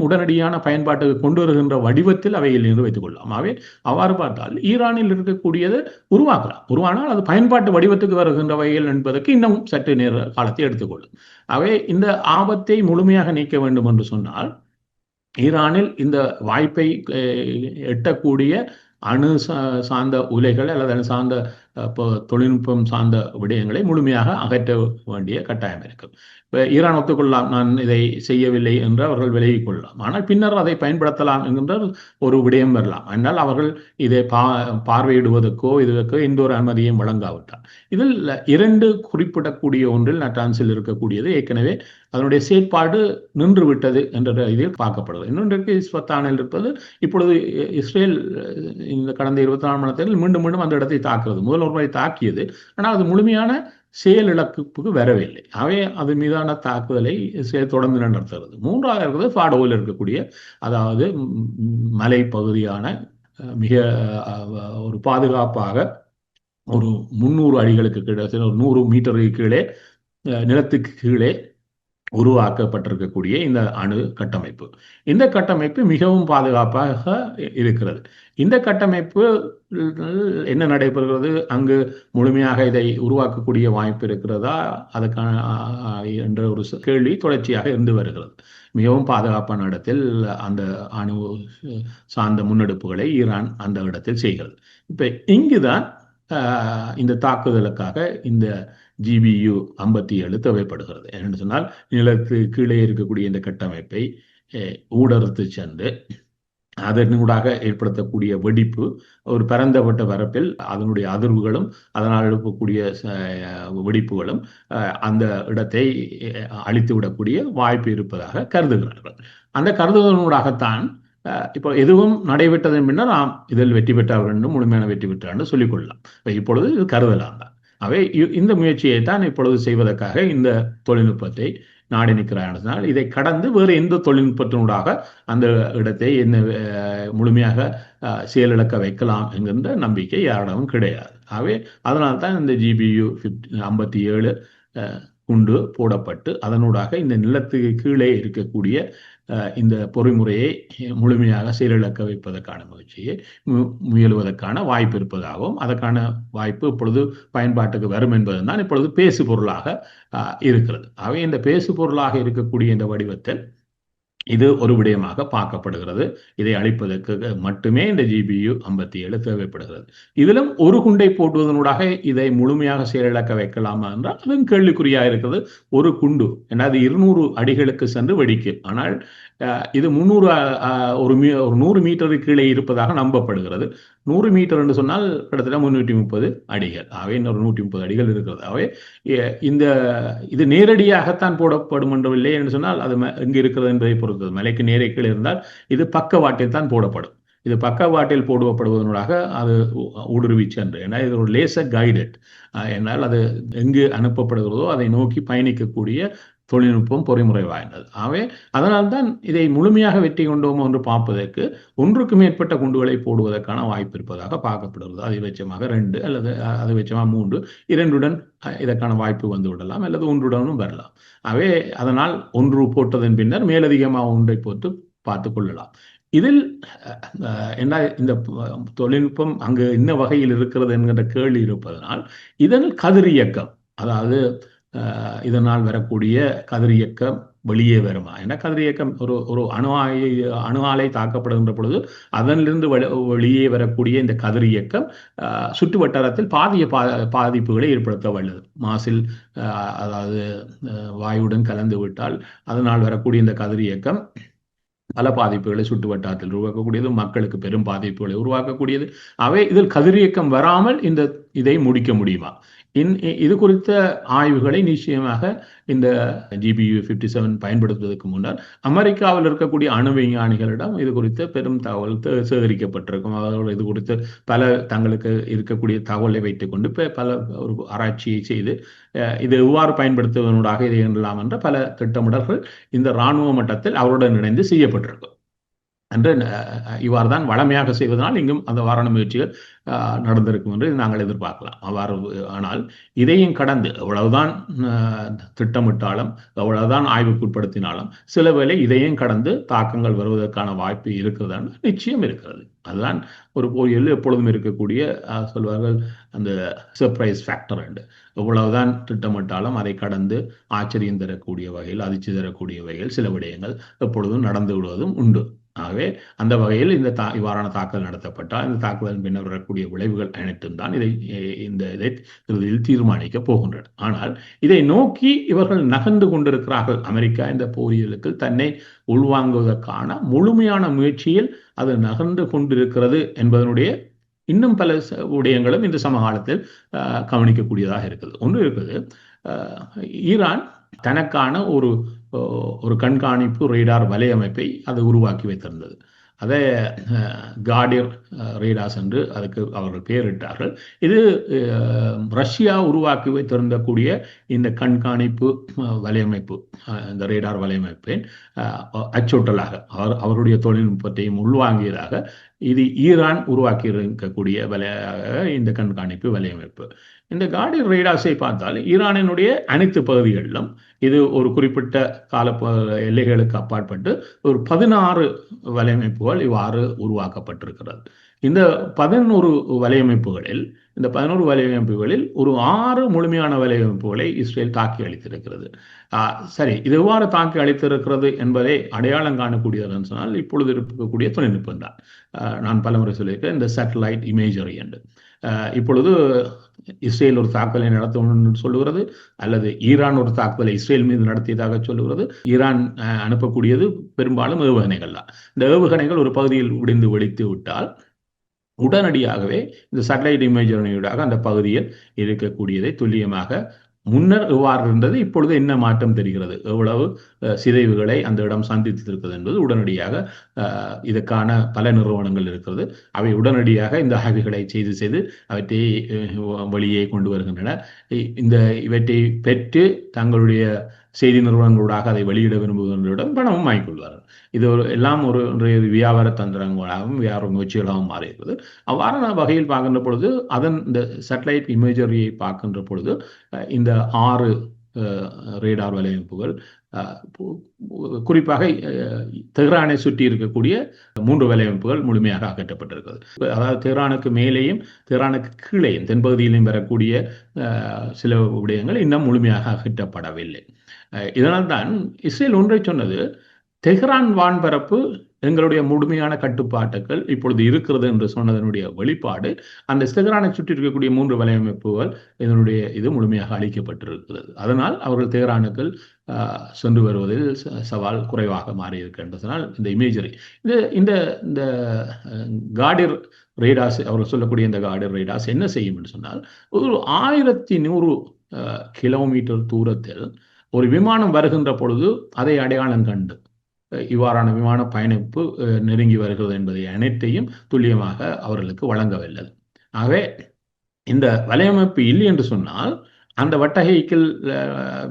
உடனடியான பயன்பாட்டுக்கு கொண்டு வருகின்ற வடிவத்தில் அவையில் இருந்து வைத்துக் கொள்ளலாம். அவை அவ்வாறு பார்த்தால் ஈரானில் இருக்கக்கூடியது உருவானால் அது பயன்பாட்டு வடிவத்துக்கு வருகின்ற வகையில் என்பதற்கு இன்னும் சற்று நேர காலத்தை எடுத்துக்கொள்ளும். அவை இந்த ஆபத்தை முழுமையாக நீக்க வேண்டும் என்று சொன்னால் ஈரானில் இந்த வாய்ப்பை எட்டக்கூடிய அணு சார்ந்த உலைகள் அல்லது அணு சார்ந்த தொழில்நுட்பம் சார்ந்த விடயங்களை முழுமையாக அகற்ற வேண்டிய கட்டாயம் இருக்கும். இப்போ ஈரான் ஒத்துக்கொள்ளலாம், நான் இதை செய்யவில்லை என்று அவர்கள் விலகிக் கொள்ளலாம். ஆனால் பின்னர் அதை பயன்படுத்தலாம் என்கின்ற ஒரு விடயம் வரலாம். ஆனால் அவர்கள் இதை பார்வையிடுவதற்கோ இதற்கோ எந்த ஒரு அனுமதியும் வழங்காவிட்டார். இதில் 2 குறிப்பிடக்கூடிய ஒன்றில் நட்டான்ஸில் இருக்கக்கூடியது ஏற்கனவே அதனுடைய செயற்பாடு நின்று விட்டது என்ற இதில் பார்க்கப்படுகிறது. இன்னொன்றிற்கு இஸ்ஃபத்தானில் இருப்பது இப்பொழுது இஸ்ரேல் இந்த கடந்த 24 மணி நேரத்தில் மீண்டும் அந்த இடத்தை தாக்குறது. முதல் ஒரு முறை தாக்கியது, ஆனால் அது முழுமையான செயல் இலக்குக்கு வரவில்லை. அது மீதான தாக்குதலை இஸ்ரேல் தொடர்ந்து நடத்துகிறது. 3ஆவது இருக்கிறது ஃபாடோவில் இருக்கக்கூடிய, அதாவது மலை பகுதியான மிக ஒரு பாதுகாப்பாக ஒரு 300 அடிகளுக்கு கீழே, ஒரு 100 மீட்டருக்கு கீழே, நிலத்துக்கு கீழே உருவாக்கப்பட்டிருக்கக்கூடிய இந்த அணு கட்டமைப்பு. இந்த கட்டமைப்பு மிகவும் பாதுகாப்பாக இருக்கிறது. இந்த கட்டமைப்பு என்ன நடைபெறுகிறது, அங்கு முழுமையாக இதை உருவாக்கக்கூடிய வாய்ப்பு இருக்கிறதா அதுக்கான என்ற ஒரு கேள்வி தொடர்ச்சியாக இருந்து வருகிறது. மிகவும் பாதுகாப்பான இடத்தில் அந்த அணு சார்ந்த முன்னெடுப்புகளை ஈரான் அந்த இடத்தில் செய்கிறது. இப்ப இங்குதான் இந்த தாக்குதலுக்காக இந்த GBU 57 தேவைப்படுகிறது. என்று சொன்னால் நிலத்து கீழே இருக்கக்கூடிய இந்த கட்டமைப்பை ஊடறுத்து சென்று அதனூடாக ஏற்படுத்தக்கூடிய வெடிப்பு, ஒரு பரந்தப்பட்ட வரப்பில் அதனுடைய அதிர்வுகளும் அதனால் எழுப்பக்கூடிய வெடிப்புகளும் அந்த இடத்தை அழித்து விடக்கூடிய வாய்ப்பு இருப்பதாக கருதுகிறார்கள். அந்த கருதுதலூடாகத்தான் இப்போ எதுவும் நடைபெற்றதன் பின்னர் நாம் இதில் வெற்றி பெற்றார் என்றும் முழுமையான வெற்றி பெற்றார் என்று சொல்லிக்கொள்ளலாம். இப்பொழுது இது கருதலாம் தான். அவை இந்த முயற்சியை தான் இப்பொழுது செய்வதற்காக இந்த தொழில்நுட்பத்தை நாடி நிற்கிறார்கள். இதை கடந்து வேறு எந்த தொழில்நுட்பத்தினூடாக அந்த இடத்தை முழுமையாக செயலிழக்க வைக்கலாம் என்கின்ற நம்பிக்கை யாரிடமும் கிடையாது. அதனால்தான் இந்த GBU 57 குண்டு போடப்பட்டு அதனூடாக இந்த நிலத்துக்கு கீழே இருக்கக்கூடிய இந்த பொறிமுறையை முழுமையாக செயலிழக்க வைப்பதற்கான முயற்சியை முயலுவதற்கான வாய்ப்பு இருப்பதாகவும், அதற்கான வாய்ப்பு இப்பொழுது பயன்பாட்டுக்கு வரும் என்பதுதான் இப்பொழுது பேசு பொருளாக இருக்கிறது. இந்த பேசு பொருளாக இருக்கக்கூடிய இந்த வடிவத்தில் இது ஒரு விடயமாக பார்க்கப்படுகிறது. இதை அழிப்பதற்கு மட்டுமே இந்த GBU 57 தேவைப்படுகிறது. இதிலும் ஒரு குண்டை போட்டுவதனூடாக இதை முழுமையாக செயலிழக்க வைக்கலாமா என்றால் அதுவும் கேள்விக்குறியாக இருக்கிறது. ஒரு குண்டு அது 200 அடிகளுக்கு சென்று வெடிக்கும். ஆனால் இது 100 மீட்டருக்கு கீழே இருப்பதாக நம்பப்படுகிறது. 100 மீட்டர் என்று சொன்னால் கிட்டத்தட்ட 330 அடிகள். இன்னொரு 130 அடிகள் இருக்கிறது. இது நேரடியாகத்தான் போடப்படும் என்றவில்லை என்று சொன்னால் அது எங்கு இருக்கிறது என்பதை பொறுத்தது. மலைக்கு நேரே கீழே இருந்தால் இது பக்கவாட்டில் தான் போடப்படும். இது பக்கவாட்டில் போடுவப்படுவதனூடாக அது ஊடுருவி சென்று, ஏன்னா இது ஒரு லேசர் கைடட், என்னால் அது எங்கு அனுப்பப்படுகிறதோ அதை நோக்கி பயணிக்கக்கூடிய தொழில்நுட்பம் பொறிமுறை வாய்ந்தது. அதனால்தான் இதை முழுமையாக வெற்றி கொண்டோம் என்று பார்ப்பதற்கு ஒன்றுக்கு மேற்பட்ட குண்டுகளை போடுவதற்கான வாய்ப்பு இருப்பதாக பார்க்கப்படுகிறது. அதிகபட்சமாக 2 அல்லது அதிகபட்சமாக 3, 2உடன் இதற்கான வாய்ப்பு வந்து விடலாம் அல்லது 1உடனும் வரலாம். அதனால் 1 போட்டதன் பின்னர் மேலதிகமாக 1ஐ போட்டு பார்த்து கொள்ளலாம். இதில் என்ன இந்த தொழில்நுட்பம் அங்கு என்ன வகையில் இருக்கிறது என்கின்ற கேள்வி இருப்பதனால் இதன் கதிரியக்கம், அதாவது இதனால் வரக்கூடிய கதிரியக்கம் வெளியே வருமா? ஏன்னா கதிரியக்கம் ஒரு அணு ஆலை தாக்கப்படுகின்ற பொழுது அதனிலிருந்து வெளியே வரக்கூடிய இந்த கதிரியக்கம் சுற்று வட்டாரத்தில் பாதிப்புகளை ஏற்படுத்த வல்லது. மாசில் அதாவது வாயுடன் கலந்து விட்டால் அதனால் வரக்கூடிய இந்த கதிரியக்கம் பல பாதிப்புகளை சுற்று வட்டாரத்தில் உருவாக்கக்கூடியது, மக்களுக்கு பெரும் பாதிப்புகளை உருவாக்கக்கூடியது. அவை இதில் கதிரியக்கம் வராமல் இதை முடிக்க முடியுமா? இது குறித்த ஆய்வுகளை நிச்சயமாக இந்த GBU-57 பயன்படுத்துவதற்கு முன்னர் அமெரிக்காவில் இருக்கக்கூடிய அணு விஞ்ஞானிகளிடம் இது குறித்த பெரும் தகவல் சேகரிக்கப்பட்டிருக்கும். அவர்கள் இது குறித்து பல தங்களுக்கு இருக்கக்கூடிய தகவலை வைத்துக்கொண்டு பல ஒரு ஆராய்ச்சியை செய்து இது எவ்வாறு பயன்படுத்துவதனூடாக இதை எண்ணலாம் என்ற பல திட்டமிடல்கள் இந்த இராணுவ மட்டத்தில் அவருடன் இணைந்து செய்யப்பட்டிருக்கும் என்று இவ்வாறு தான் வளமையாக செய்வதனால் இங்கும் அந்த வாரான முயற்சிகள் நடந்திருக்கும் என்று நாங்கள் எதிர்பார்க்கலாம். அவ்வாறு ஆனால் இதையும் கடந்து எவ்வளவுதான் திட்டமிட்டாலும் எவ்வளவுதான் ஆய்வுக்குட்படுத்தினாலும் சில வேளை இதையும் கடந்து தாக்கங்கள் வருவதற்கான வாய்ப்பு இருக்கிறது, நிச்சயம் இருக்கிறது. அதுதான் ஒரு போரில் எப்பொழுதும் இருக்கக்கூடிய சொல்வார்கள் அந்த சர்ப்ரைஸ் ஃபேக்டர் என்று. எவ்வளவுதான் திட்டமிட்டாலும் அதை கடந்து ஆச்சரியம் தரக்கூடிய வகையில், அதிர்ச்சி தரக்கூடிய வகையில் சில விடயங்கள் எப்பொழுதும் நடந்து விடுவதும் உண்டு. ஆகவே அந்த வகையில் இவ்வாறான தாக்குதல் நடத்தப்பட்டால் இந்த தாக்குதலின் பின்னர் வரக்கூடிய விளைவுகள் அனைத்தும் தான் இதை இறுதியில் தீர்மானிக்க போகின்றன. ஆனால் இதை நோக்கி இவர்கள் நகர்ந்து கொண்டிருக்கிறார்கள். அமெரிக்கா இந்த போரியலுக்கு தன்னை உள்வாங்குவதற்கான முழுமையான முயற்சியில் அது நகர்ந்து கொண்டிருக்கிறது என்பதனுடைய இன்னும் பல விடயங்களும் இந்த சமகாலத்தில் கவனிக்கக்கூடியதாக இருக்குது. ஒன்று இருக்குது, ஈரான் தனக்கான ஒரு கண்காணிப்பு ரேடார் வலையமைப்பை அது உருவாக்கி வைத்திருந்தது. அதை காடிர் ரேடாஸ் என்று அதுக்கு அவர்கள் பெயரிட்டார்கள். இது ரஷ்யா உருவாக்கி வைத்திருந்தக்கூடிய இந்த கண்காணிப்பு வலையமைப்பு, இந்த ரேடார் வலையமைப்பின் அச்சுறுத்தலாக அவருடைய தொழில்நுட்பத்தையும் உள்வாங்கியதாக இது ஈரான் உருவாக்கி இருக்கக்கூடிய இந்த கண்காணிப்பு வலையமைப்பு. இந்த காடிர் ரேடாஸை பார்த்தால் ஈரானினுடைய அனைத்து பகுதிகளிலும் இது ஒரு குறிப்பிட்ட கால எல்லைகளுக்கு அப்பாற்பட்டு ஒரு 16 வலையமைப்புகள் இவ்வாறு உருவாக்கப்பட்டிருக்கிறது. இந்த 11 வலையமைப்புகளில் ஒரு 6 முழுமையான வலையமைப்புகளை இஸ்ரேல் தாக்கி அளித்திருக்கிறது. சரி, இது எவ்வாறு தாக்கி அளித்திருக்கிறது என்பதை அடையாளம் காணக்கூடியதுன்னு சொன்னால் இப்பொழுது இருக்கக்கூடிய தொழில்நுட்பம் தான். நான் பலமுறை சொல்லியிருக்கேன், இந்த சேட்டலைட் இமேஜரி என்று. இப்பொழுது இஸ்ரேல் ஒரு தாக்குதலை நடத்தும் சொல்லுகிறது, அல்லது ஈரான் ஒரு தாக்குதலை இஸ்ரேல் மீது நடத்தியதாக சொல்லுகிறது. ஈரான் அனுப்பக்கூடியது பெரும்பாலும் ஏவுகணைகள் தான். இந்த ஏவுகணைகள் ஒரு பகுதியில் விடிந்து வெடித்து விட்டால் உடனடியாகவே இந்த சேட்டலைட் இமேஜரியூடாக அந்த பகுதியில் இருக்கக்கூடியதை துல்லியமாக முன்னர் எவ்வாறு இருந்தது, இப்பொழுது என்ன மாற்றம் தெரிகிறது, எவ்வளவு சிதைவுகளை அந்த இடம் சந்தித்திருக்கிறது என்பது உடனடியாக இதற்கான பல நிறுவனங்கள் இருக்கிறது. அவை உடனடியாக இந்த ஆய்வுகளை செய்து அவற்றை வெளியே கொண்டு வருகின்றன. இவற்றை பெற்று தங்களுடைய செய்தி நிறுவனங்களூடாக அதை வெளியிட விரும்புகின்றவுடன் பணமும் வாங்கிக்கொள்வார்கள். இது எல்லாம் ஒரு வியாபார தந்திரங்களாகவும் வியாபார முயற்சிகளாகவும் மாறியிருக்கிறது. அவ்வாறான வகையில் பார்க்கின்ற பொழுது இந்த சேட்டலைட் இமேஜரியை பார்க்கின்ற பொழுது இந்த 6 ரேடார் வலையமைப்புகள் குறிப்பாக தெஹ்ரானை சுற்றி இருக்கக்கூடிய 3 வலையமைப்புகள் முழுமையாக அகற்றப்பட்டிருக்கிறது. அதாவது தெஹ்ரானுக்கு மேலேயும் தெஹ்ரானுக்கு கீழேயும் தென்பகுதியிலும் வரக்கூடிய சில விடயங்கள் இன்னும் முழுமையாக அகற்றப்படவில்லை. இதனால் தான் இஸ்ரேல் ஒன்றை சொன்னது, தெஹ்ரான் வான்பரப்பு எங்களுடைய முழுமையான கட்டுப்பாட்டுகள் இப்பொழுது இருக்கிறது என்று சொன்னதனுடைய வெளிப்பாடு அந்த தெஹ்ரானை சுற்றி இருக்கக்கூடிய 3 வலையமைப்புகள் இது முழுமையாக அளிக்கப்பட்டிருக்கிறது. அதனால் அவர்கள் தெஹ்ரானுக்கு சென்று வருவதில் சவால் குறைவாக மாறி இருக்கின்றதனால் இந்த இமேஜரி இந்த காடிர் ரேடாஸ் அவர்கள் சொல்லக்கூடிய இந்த காடிர் ரேடாஸ் என்ன செய்யும் என்று சொன்னால், ஒரு 1100 கிலோமீட்டர் தூரத்தில் ஒரு விமானம் வருகின்ற பொழுது அதை அடையாளம் கண்டு இவ்வாறான விமான பயணிப்பு நெருங்கி வருகிறது என்பதை அனைத்தையும் துல்லியமாக அவர்களுக்கு வழங்கவில்லை. ஆகவே இந்த வலையமைப்பு இல்லை என்று சொன்னால் அந்த வட்டகைக்கில்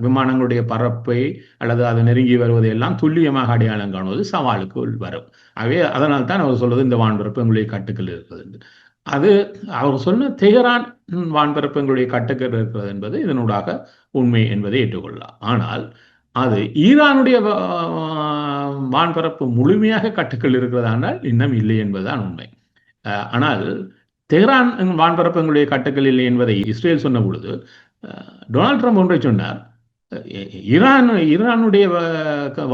விமானங்களுடைய பரப்பை அல்லது அதை நெருங்கி வருவதை எல்லாம் துல்லியமாக அடையாளம் காணுவது சவாலுக்கு வரும். ஆகவே அதனால் தான் அவர் சொல்வது இந்த வான்பரப்பு எங்களுடைய கட்டுக்கள் இருக்கிறது. அது அவர் சொன்ன தெஹ்ரான் வான்பரப்பு எங்களுடைய கட்டுக்கள் இருக்கிறது என்பது இதனூடாக உண்மை என்பதை ஏற்றுக்கொள்ளலாம். ஆனால் அது ஈரானுடைய வான்பரப்பு முழுமையாக கட்டுக்கள் இருக்கிறதானால் இன்னும் இல்லை என்பதுதான் உண்மை. ஆனால் தெஹ்ரான் வான்பரப்பு எங்களுடைய கட்டுக்கள் இல்லை என்பதை இஸ்ரேல் சொன்ன பொழுது டொனால்ட் ட்ரம்ப் ஒன்றை சொன்னார், ஈரானுடைய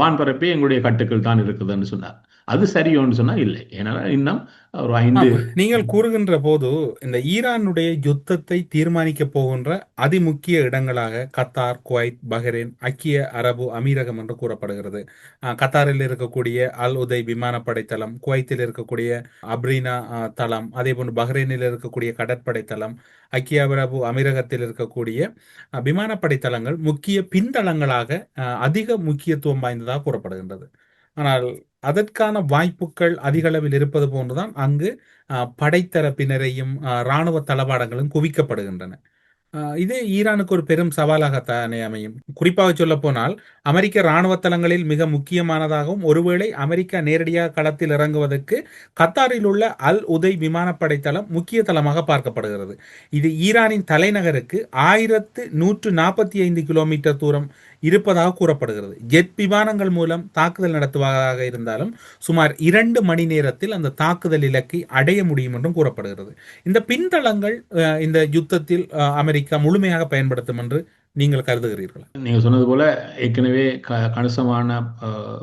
வான்பரப்பே எங்களுடைய கட்டுக்கள் தான் இருக்குதுன்னு சொன்னார். அது சரியோன்னு சொன்னா இல்லை. ஏன்னா இன்னும் ஒரு 5 நீங்கள் கூறுகின்ற போது இந்த ஈரானுடைய யுத்தத்தை தீர்மானிக்க போகின்ற அதிமுக்கிய இடங்களாக கத்தார், குவைத், பஹ்ரைன், ஐக்கிய அரபு அமீரகம் என்று கூறப்படுகிறது. கத்தாரில் இருக்கக்கூடிய அல் உதை விமானப்படை தளம், குவைத்தில் இருக்கக்கூடிய அப்ரீனா தளம், அதே போன்று பஹ்ரைனில் இருக்கக்கூடிய கடற்படை தளம், ஐக்கிய அரபு அமீரகத்தில் இருக்கக்கூடிய விமானப்படை தளங்கள் முக்கிய பின்தளங்களாக அதிக முக்கியத்துவம் வாய்ந்ததாக கூறப்படுகின்றது. ஆனால் அதற்கான வாய்ப்புகள் அதிக அளவில் இருப்பது போன்றுதான் அங்கு படைத்தரப்பினரையும் இராணுவ தளவாடங்களும் குவிக்கப்படுகின்றன. இது ஈரானுக்கு ஒரு பெரும் சவாலாகத்தானே அமையும். குறிப்பாக சொல்ல போனால் அமெரிக்க இராணுவ தளங்களில் மிக முக்கியமானதாகவும், ஒருவேளை அமெரிக்கா நேரடியாக களத்தில் இறங்குவதற்கு கத்தாரில் உள்ள அல் உதை விமானப்படை தளம் முக்கிய தளமாக பார்க்கப்படுகிறது. இது ஈரானின் தலைநகருக்கு 1145 கிலோமீட்டர் தூரம் இருப்பதாக கூறப்படுகிறது. ஜெட் விமானங்கள் மூலம் தாக்குதல் நடத்துவதாக இருந்தாலும் சுமார் 2 மணி நேரத்தில் அந்த தாக்குதல் இலக்கை அடைய முடியும் என்றும் கூறப்படுகிறது. இந்த பின்தளங்கள் இந்த யுத்தத்தில் அமெரிக்கா முழுமையாக பயன்படுத்தும் என்று நீங்கள் கருதுகிறீர்களா? நீங்க சொன்னது போல ஏற்கனவே கணிசமான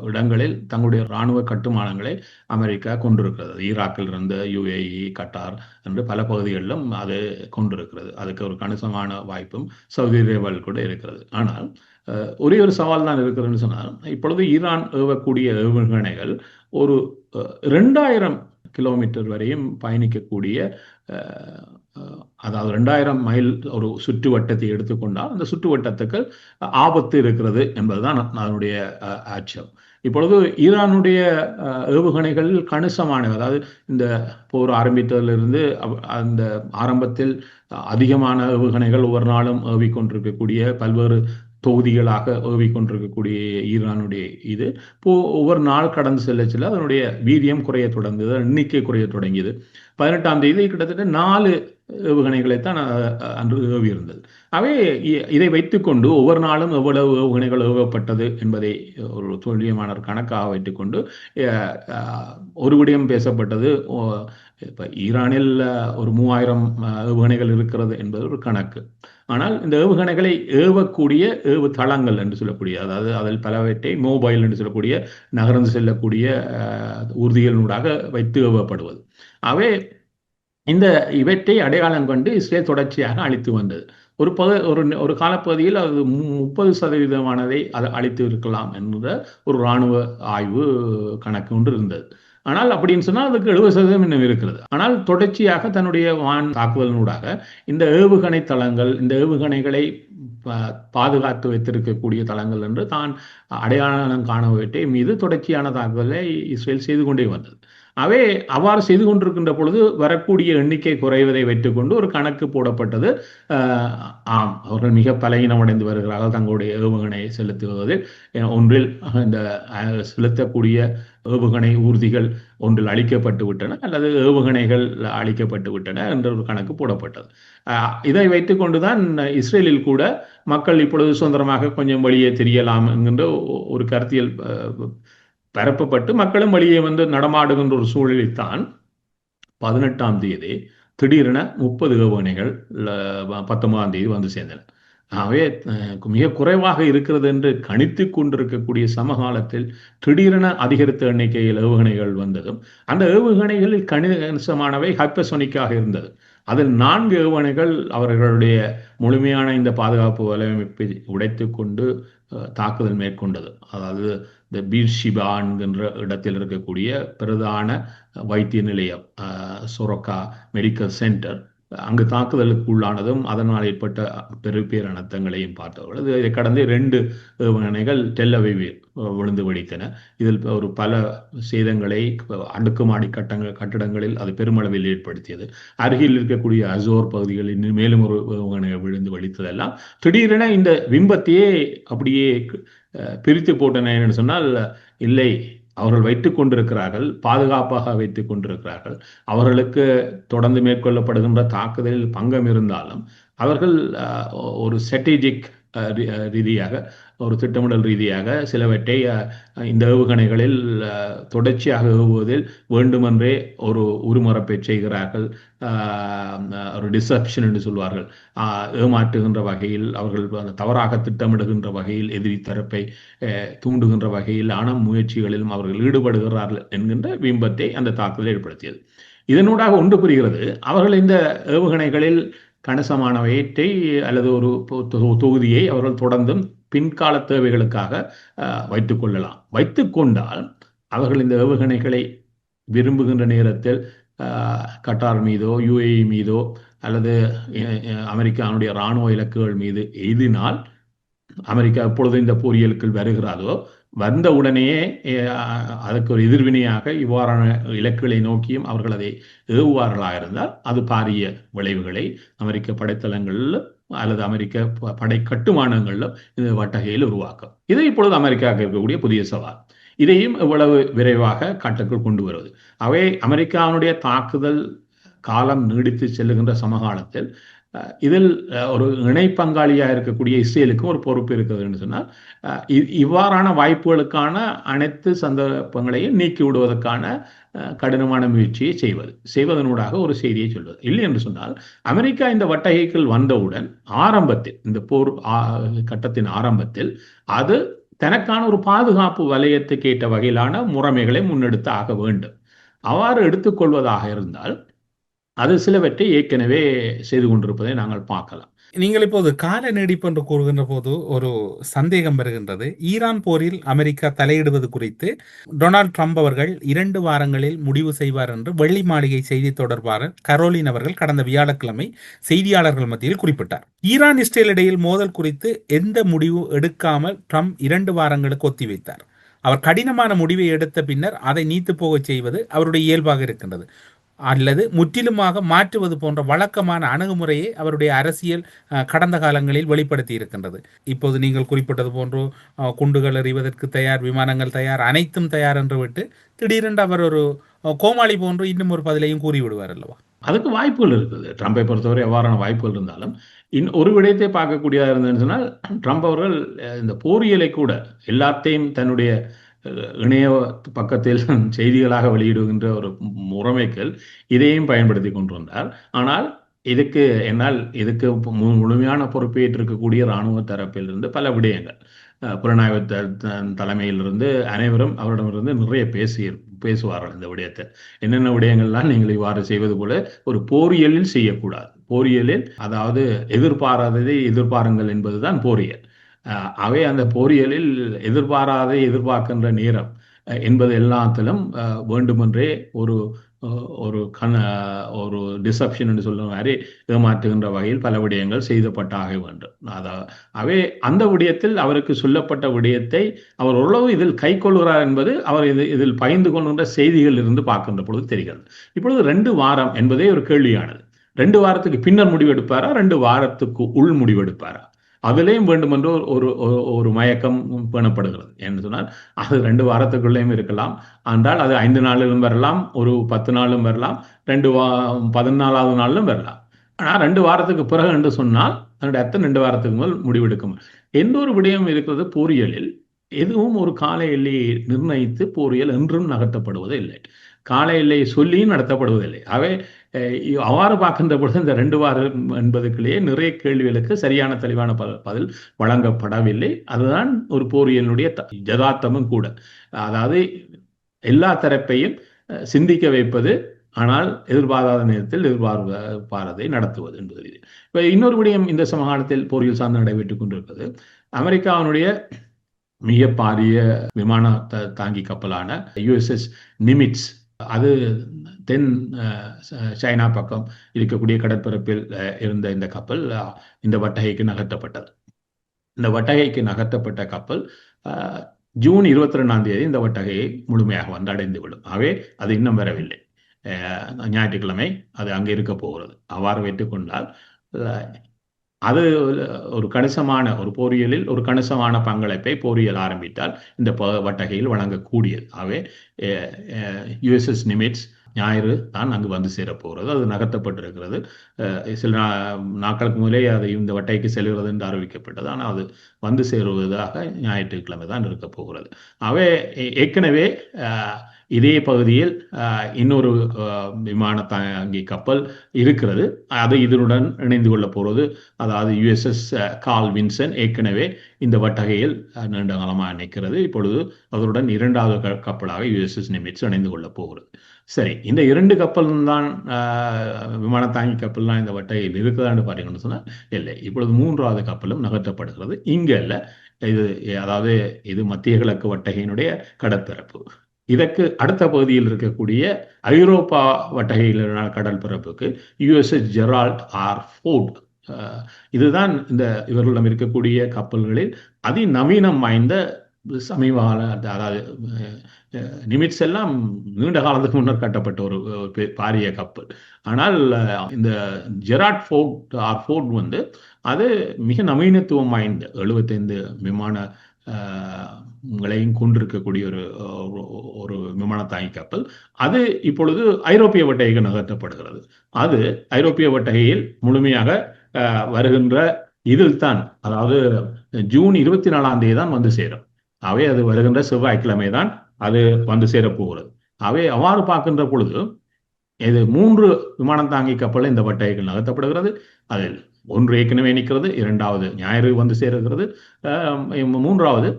இடங்களில் தங்களுடைய இராணுவ கட்டுமானங்களை அமெரிக்கா கொண்டிருக்கிறது. ஈராக்கில் இருந்து UAE, கட்டார் என்று பல பகுதிகளிலும் அது கொண்டிருக்கிறது. அதுக்கு ஒரு கணிசமான வாய்ப்பும் சவுதி அரேபியாவில் கூட இருக்கிறது. ஆனால் ஒரே ஒரு சவால் தான் இருக்கிறதுன்னு சொன்னால், இப்பொழுது ஈரான் ஏவக்கூடிய ஏவுகணைகள் ஒரு 2000 கிலோமீட்டர் வரையும் பயணிக்கக்கூடிய, அதாவது 2000 மைல் ஒரு சுற்று வட்டத்தை எடுத்துக்கொண்டால் அந்த சுற்று வட்டத்துக்கு ஆபத்து இருக்கிறது என்பதுதான் அதனுடைய ஆட்சேபம். இப்பொழுது ஈரானுடைய ஏவுகணைகள் கணிசமானவை, அதாவது இந்த போர் ஆரம்பித்ததிலிருந்து அந்த ஆரம்பத்தில் அதிகமான ஏவுகணைகள் ஒவ்வொரு நாளும் ஏவிக்கொண்டிருக்கக்கூடிய, பல்வேறு தொகுதிகளாக ஏவிக்கொண்டிருக்கக்கூடிய ஈரானுடைய இது ஒவ்வொரு நாள் கடந்து செல்ல அதனுடைய வீரியம் குறைய தொடங்குது, எண்ணிக்கை குறைய தொடங்கியது. 18ஆம் தேதி கிட்டத்தட்ட 4 ஏவுகணைகளைத்தான் அன்று ஏவி இருந்தது. அவை இதை வைத்துக்கொண்டு ஒவ்வொரு நாளும் எவ்வளவு ஏவுகணைகள் ஏவப்பட்டது என்பதை ஒரு துல்லியமான கணக்காக வைத்துக்கொண்டு ஒரு விடயம் பேசப்பட்டது. இப்போ ஈரானில் ஒரு 3000 ஏவுகணைகள் இருக்கிறது என்பது ஒரு கணக்கு. ஆனால் இந்த ஏவுகணைகளை ஏவக்கூடிய ஏவு தளங்கள் என்று சொல்லக்கூடிய, அதாவது அதில் பலவற்றை மொபைல் என்று சொல்லக்கூடிய நகர்ந்து செல்லக்கூடிய ஊர்திகளினூடாக வைத்து ஏவப்படுவது. அவை இவற்றை அடையாளம் கண்டு இஸ்ரேல் தொடர்ச்சியாக அழித்து வந்தது. ஒரு காலப்பகுதியில் அது 30% அதை அழித்து இருக்கலாம் என்ற ஒரு இராணுவ ஆய்வு கணக்கு ஒன்று இருந்தது. ஆனால் அப்படின்னு சொன்னால் அதுக்கு 70% இன்னும் இருக்கிறது. ஆனால் தொடர்ச்சியாக தன்னுடைய வான் தாக்குதலினூடாக இந்த ஏவுகணை தளங்கள், இந்த ஏவுகணைகளை பாதுகாத்து வைத்திருக்கக்கூடிய தளங்கள் என்று தான் அடையாளம் காணவற்றை மீது தொடர்ச்சியான தாக்குதலை இஸ்ரேல் செய்து கொண்டே வந்தது. அவ்வாறு செய்து கொண்டிருக்கின்ற பொழுது வரக்கூடிய எண்ணிக்கை குறைவதை வைத்துக்கொண்டு ஒரு கணக்கு போடப்பட்டது. அவர்கள் மிக பலகீனமடைந்து வருகிறார்கள் தங்களுடைய ஏவுகணை செலுத்துவதில். ஒன்றில் இந்த செலுத்தக்கூடிய ஏவுகணை ஊர்திகள் ஒன்றில் அழிக்கப்பட்டு விட்டன, அல்லது ஏவுகணைகள் அழிக்கப்பட்டு விட்டன என்ற ஒரு கணக்கு போடப்பட்டது. இதை வைத்துக்கொண்டுதான் இஸ்ரேலில் கூட மக்கள் இப்பொழுது சுதந்திரமாக கொஞ்சம் வெளியே தெரியலாம் என்கின்ற ஒரு கருத்தியல் பரப்பப்பட்டு மக்களும் வெளியே வந்து நடமாடுகின்ற ஒரு சூழலில்தான் 18ஆம் தேதி திடீரென 30 ஏவுகணைகள் 19ஆம் தேதி வந்து சேர்ந்தன. ஆகவே மிக குறைவாக இருக்கிறது என்று கணித்து கொண்டிருக்கக்கூடிய சமகாலத்தில் திடீரென அதிகரித்த எண்ணிக்கையில் ஏவுகணைகள் வந்ததும், அந்த ஏவுகணைகளில் கணிசமானவை ஹைப்பர்சோனிக்காக இருந்தது. அதில் 4 ஏவுகணைகள் அவர்களுடைய முழுமையான இந்த பாதுகாப்பு வலையமைப்பை உடைத்து கொண்டு தாக்குதல் மேற்கொண்டது. அதாவது இந்த பீர்ஷிபா என்கின்ற இடத்தில் இருக்கக்கூடிய பிரதான வைத்திய நிலையம், சொரக்கா மெடிக்கல் சென்டர், அங்கு தாக்குதலுக்கு உள்ளானதும் அதனால் ஏற்பட்ட பெருப்பேர் அனர்த்தங்களையும் பார்த்தவர்கள். இதை கடந்து 2 ஏவுகணைகள் டெல் அவிவில் விழுந்து வெடித்தன. இதில் ஒரு பல சேதங்களை அடுக்குமாடி கட்டடங்களில் அது பெருமளவில் ஏற்படுத்தியது. அருகில் இருக்கக்கூடிய அசோர் பகுதிகளில் மேலும் ஒரு ஏவுகணை விழுந்து வெடித்ததெல்லாம் திடீரென இந்த பிம்பத்தையே அப்படியே பிரித்து போட்டன. என்று சொன்னால் இல்லை, அவர்கள் வைத்துக் கொண்டிருக்கிறார்கள், பாதுகாப்பாக வைத்துக் கொண்டிருக்கிறார்கள். அவர்களுக்கு தொடர்ந்து மேற்கொள்ளப்படுகின்ற தாக்குதலில் பங்கம் இருந்தாலும் அவர்கள் ஒரு ஸ்ட்ராட்டஜிக் ரீதியாக ஒரு திட்டமிடல் ரீதியாக சிலவற்றை இந்த ஏவுகணைகளில் தொடர்ச்சியாக ஏவுவதில் வேண்டுமென்றே ஒரு உருமரப்பை செய்கிறார்கள். ஒரு டிசப்ஷன் என்று சொல்வார்கள். ஏமாற்றுகின்ற வகையில் அவர்கள் தவறாக திட்டமிடுகின்ற வகையில் எதிரி தரப்பை தூண்டுகின்ற வகையில் முயற்சிகளிலும் அவர்கள் ஈடுபடுகிறார்கள் என்கின்ற பிம்பத்தை அந்த தாக்குதல் ஏற்படுத்தியது. இதனூடாக ஒன்று புரிகிறது, அவர்கள் இந்த ஏவுகணைகளில் கணிசமானவற்றை அல்லது ஒரு தொகுதியை அவர்கள் தொடர்ந்தும் பின்கால தேவைகளுக்காக வைத்துக் கொள்ளலாம். வைத்துக் கொண்டால் அவர்கள் இந்த ஏவுகணைகளை விரும்புகின்ற நேரத்தில் கட்டார் மீதோ UAE மீதோ அல்லது அமெரிக்காவுடைய இராணுவ இலக்குகள் மீது எய்தினால், அமெரிக்கா எப்பொழுது இந்த போரியலுக்குள் வருகிறதோ வந்த உடனேயே அதற்கு ஒரு எதிர்வினையாக இவ்வாறான இலக்குகளை நோக்கியும் அவர்கள் அதை ஏவுவார்களாக இருந்தால் அது பாரிய விளைவுகளை அமெரிக்க படைத்தளங்களில் அல்லது அமெரிக்க படை கட்டுமானங்களிலும் இந்த வட்டகையில் உருவாக்கும். இது இப்பொழுது அமெரிக்காவுக்கு இருக்கக்கூடிய புதிய சவால். இதையும் எவ்வளவு விரைவாக கட்டுக்குள் கொண்டு வருவது. அவை அமெரிக்காவுடைய தாக்குதல் காலம் நீடித்து செல்லுகின்ற சமகாலத்தில் இதில் ஒரு இணை பங்காளியாக இருக்கக்கூடிய இஸ்ரேலுக்கும் ஒரு பொறுப்பு இருக்குது என்று சொன்னால், இவ்வாறான வாய்ப்புகளுக்கான அனைத்து சந்தர்ப்பங்களையும் நீக்கி விடுவதற்கான கடினமான முயற்சியை செய்வதனூடாக ஒரு செய்தியை சொல்வது. இல்லை என்று சொன்னால், அமெரிக்கா இந்த வட்டகைக்குள் வந்தவுடன் ஆரம்பத்தில், இந்த போர் கட்டத்தின் ஆரம்பத்தில் அது தனக்கான ஒரு பாதுகாப்பு வலயத்துக்கு ஏற்ற வகையிலான முறைமைகளை முன்னெடுத்து ஆக வேண்டும். அவ்வாறு எடுத்துக்கொள்வதாக இருந்தால் அது சிலவற்றை ஏற்கனவே செய்து கொண்டிருப்பதை நாங்கள் பார்க்கலாம். நீங்கள் இப்போது கால நீடிப்பு என்று கூறுகின்ற போது ஒரு சந்தேகம் வருகின்றது. ஈரான் போரில் அமெரிக்கா தலையிடுவது குறித்து டொனால்ட் ட்ரம்ப் அவர்கள் 2 வாரங்களில் முடிவு செய்வார் என்று வெள்ளி மாளிகை செய்தி தொடர்பாளர் கரோலின் அவர்கள் கடந்த வியாழக்கிழமை செய்தியாளர்கள் மத்தியில் குறிப்பிட்டார். ஈரான் இஸ்ரேல் இடையில் மோதல் குறித்து எந்த முடிவு எடுக்காமல் ட்ரம்ப் 2 வாரங்களுக்கு ஒத்திவைத்தார். அவர் கடினமான முடிவை எடுத்த பின்னர் அதை நீத்து போகச் செய்வது அவருடைய இயல்பாக இருக்கின்றது. அல்லது முற்றிலுமாக மாற்றுவது போன்ற வழக்கமான அணுகுமுறையை அவருடைய அரசியல் கடந்த காலங்களில் வெளிப்படுத்தி இருக்கின்றது. இப்போது நீங்கள் குறிப்பிட்டது போன்று குண்டுகள் எறிவதற்கு தயார், விமானங்கள் தயார், அனைத்தும் தயார் என்று விட்டு திடீரென்று அவர் ஒரு கோமாளி போன்று இன்னும் ஒரு பதிலையும் கூறிவிடுவார் அல்லவா? அதுக்கு வாய்ப்புகள் இருக்குது. ட்ரம்பை பொறுத்தவரை எவ்வாறான வாய்ப்புகள் இருந்தாலும் ஒரு விடயத்தை பார்க்கக்கூடியதாக இருந்ததுன்னு சொன்னால், ட்ரம்ப் அவர்கள் இந்த போரியலை கூட எல்லாத்தையும் தன்னுடைய இணைய பக்கத்தில் செய்திகளாக வெளியிடுகின்ற ஒரு முறைமைகள் இதையும் பயன்படுத்தி கொண்டு வந்தார். ஆனால் இதுக்கு முழுமையான பொறுப்பேற்றிருக்கக்கூடிய இராணுவ தரப்பிலிருந்து பல விடயங்கள், புலனாய்வு தலைமையிலிருந்து அனைவரும் அவரிடமிருந்து நிறைய பேசுவார்கள். இந்த விடயத்தை என்னென்ன விடயங்கள்லாம் நீங்கள் இவ்வாறு செய்வது போல ஒரு போரியலில் செய்யக்கூடாது. போரியலில் அதாவது எதிர்பாராததை எதிர்பாருங்கள் என்பதுதான் போரியல். அவை அந்த போரியலில் எதிர்பார்க்கின்ற நேரம் என்பது எல்லாத்திலும் வேண்டுமென்றே ஒரு டிசப்ஷன் என்று சொல்லும் மாதிரி ஏமாற்றுகின்ற வகையில் பல விடயங்கள் செய்யப்பட்டாக வேண்டும். அவை அந்த விடயத்தில் அவருக்கு சொல்லப்பட்ட விடயத்தை அவர் ஓரளவு இதில் கை கொள்கிறார் என்பது அவர் இதில் பகிர்ந்து கொள்கின்ற செய்திகள் இருந்து பார்க்கின்ற பொழுது தெரிகிறது. இப்பொழுது 2 வாரம் என்பதே ஒரு கேள்வியானது. 2 வாரத்துக்கு பின்னர் முடிவெடுப்பாரா, 2 வாரத்துக்கு உள் முடிவெடுப்பாரா? அதிலேயும் வேண்டுமென்று ஒரு மயக்கம் பேணப்படுகிறது. என்று சொன்னால் அது 2 வாரத்துக்குள்ளேயும் இருக்கலாம். என்றால் அது 5 நாளிலும் வரலாம், ஒரு 10 நாளும் வரலாம், 14வது நாளிலும் வரலாம். ஆனால் 2 வாரத்துக்கு பிறகு என்று சொன்னால் அதனுடைய அர்த்தம் 2 வாரத்துக்கு முதல் முடிவெடுக்கும். எந்த ஒரு விடயம் இருக்கிறது போரியலில், எதுவும் ஒரு கால எல்லையை நிர்ணயித்து போரியல் என்றும் நகர்த்தப்படுவது இல்லை. கால எல்லையை சொல்லியும் நடத்தப்படுவதில்லை. அவ்வாறு பார்க்கின்ற பொழுது இந்த 2 வாரம் என்பதுக்குள்ளேயே நிறைய கேள்விகளுக்கு சரியான தெளிவான பதில் வழங்கப்படவில்லை. அதுதான் ஒரு போரியலுடைய யதார்த்தமும் கூட. அதாவது எல்லா தரப்பையும் சிந்திக்க வைப்பது, ஆனால் எதிர்பாராத நேரத்தில் எதிர்பார்ப்பதை நடத்துவது என்பது. இப்போ இன்னொரு விடயம் இந்த சமகாலத்தில் போரியல் சார்ந்து நடைபெற்றுக் கொண்டிருக்கிறது. அமெரிக்காவினுடைய மிக பாரிய விமான தாங்கி கப்பலான USS நிமிட்ஸ், அது தென் சைனா பக்கம் இருக்கக்கூடிய கடற்பரப்பில் இருந்த இந்த கப்பல் இந்த வட்டகைக்கு நகர்த்தப்பட்டது. இந்த வட்டகைக்கு நகர்த்தப்பட்ட கப்பல் ஜூன் 22ஆம் தேதி இந்த வட்டகையை முழுமையாக வந்தடைந்துவிடும். அது இன்னும் வரவில்லை. ஞாயிற்றுக்கிழமை அது அங்கே இருக்க போகிறது. அவ்வாறு வைத்துக் கொண்டால் அது ஒரு கணிசமான ஒரு போரியலில் ஒரு கணிசமான பங்களிப்பை போரியல் ஆரம்பித்தால் இந்த வட்டகையில் வழங்கக்கூடியது. USS நிமிட்ஸ் ஞாயிறு தான் அங்கு வந்து சேரப்போகிறது. அது நகர்த்தப்பட்டிருக்கிறது. சில நாட்களுக்கு முதலே அது இந்த வட்டைக்கு செல்கிறது என்று அறிவிக்கப்பட்டது. ஆனால் அது வந்து சேருவதாக ஞாயிற்றுக்கிழமை தான் இருக்க போகிறது. அவை ஏற்கனவே இதே பகுதியில் இன்னொரு விமான தாங்கி கப்பல் இருக்கிறது. அது இதனுடன் இணைந்து கொள்ள போகிறது. அதாவது யுஎஸ்எஸ் கார்ல் வின்சன் ஏற்கனவே இந்த வட்டகையில் நீண்ட காலமாக நிற்கிறது. இப்பொழுது அதனுடன் இரண்டாவது கப்பலாக யுஎஸ்எஸ் நிமிட்ஸ் இணைந்து கொள்ள போகிறது. சரி, இந்த 2 கப்பல் தான் விமான தாங்கி கப்பல் தான் இந்த வட்டகையில் இருக்குதான்னு பார்த்தீங்கன்னு சொன்னால் இல்லை. இப்பொழுது 3வது கப்பலும் நகர்த்தப்படுகிறது. இங்கே இல்லை, இது அதாவது இது மத்திய கிழக்கு வட்டகையினுடைய கடற்பரப்பு. இதற்கு அடுத்த பகுதியில் இருக்கக்கூடிய ஐரோப்பா வட்டகையிலான கடல் பரப்புக்கு யுஎஸ்எஸ் ஜெரால்ட் ஆர் ஃபோர்ட், இதுதான் இந்த இவர்களிடம் இருக்கக்கூடிய கப்பல்களில் அதிநவீனம் வாய்ந்த சமீபகால, அதாவது நிமிட்ஸ் எல்லாம் நீண்ட காலத்துக்கு முன்னர் கட்டப்பட்ட ஒரு பாரிய கப்பல். ஆனால் இந்த ஜெரால்ட் ஃபோர்ட் ஆர் ஃபோர்ட் வந்து அது மிக நவீனத்துவம் வாய்ந்த 75 விமான கொண்டிருக்கக்கூடிய ஒரு விமான தாங்கி கப்பல். அது இப்பொழுது ஐரோப்பிய வட்டகைக்கு நகர்த்தப்படுகிறது. அது ஐரோப்பிய வட்டகையில் முழுமையாக வருகின்ற இதில் தான், அதாவது ஜூன் 24ஆம் தேதி தான் வந்து சேரும். அவை அது வருகின்ற செவ்வாய்க்கிழமை தான் அது வந்து சேரப்போகிறது. அவை அவ்வாறு பார்க்கின்ற பொழுது இது 3 விமானம் தாங்கி கப்பல் இந்த வட்டகைகள் நகர்த்தப்படுகிறது. அதில் ஒன்று ஏற்கனவே நிற்கிறது, 2வது ஞாயிறு வந்து சேருகிறது, 3வது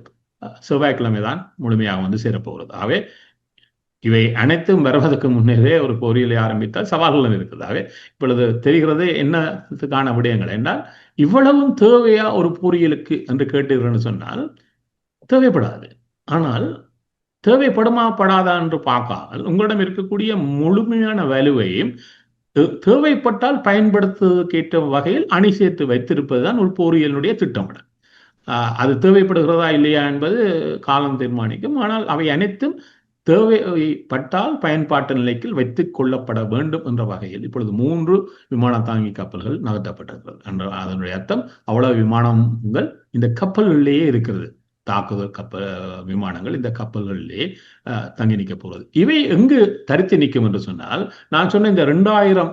செவ்வாய்க்கிழமை தான் முழுமையாக வந்து சேரப்போகிறது. ஆகவே இவை அனைத்தும் வருவதற்கு முன்னரே ஒரு பொறியியலை ஆரம்பித்தால் சவால்களும் இருக்குது. ஆகவே இப்பொழுது தெரிகிறது என்னத்துக்கான விடயங்கள் என்றால், இவ்வளவும் தேவையா ஒரு பொறியியலுக்கு என்று கேட்டீர்கள்னு சொன்னால் தேவைப்படாது. ஆனால் தேவைப்படுமா படாதா என்று பார்க்காமல் உங்களிடம் இருக்கக்கூடிய முழுமையான வலுவையும் தேவைப்பட்டால் பயன்படுத்துவதற்கேற்ற வகையில் அணி சேர்த்து வைத்திருப்பதுதான் ஒரு பொறியியலுடைய திட்டமிடல். அது தேவைப்படுகிறதா இல்லையா என்பது காலம் தீர்மானிக்கும். ஆனால் அவை அனைத்தும் தேவைப்பட்டால் பயன்பாட்டு நிலைக்கு வைத்துக் கொள்ளப்பட வேண்டும் என்ற வகையில் இப்பொழுது 3 விமான தாங்கி கப்பல்கள் நகர்த்தப்பட்டிருக்கிறது. அதனுடைய அர்த்தம் அவ்வளவு விமானங்கள் இந்த கப்பல்களிலேயே இருக்கிறது. தாக்குதல் கப்பல் விமானங்கள் இந்த கப்பல்களிலே தங்கி நிற்க போகிறது. இவை எங்கு தரித்து நிற்கும் என்று சொன்னால், நான் சொன்ன இந்த 2000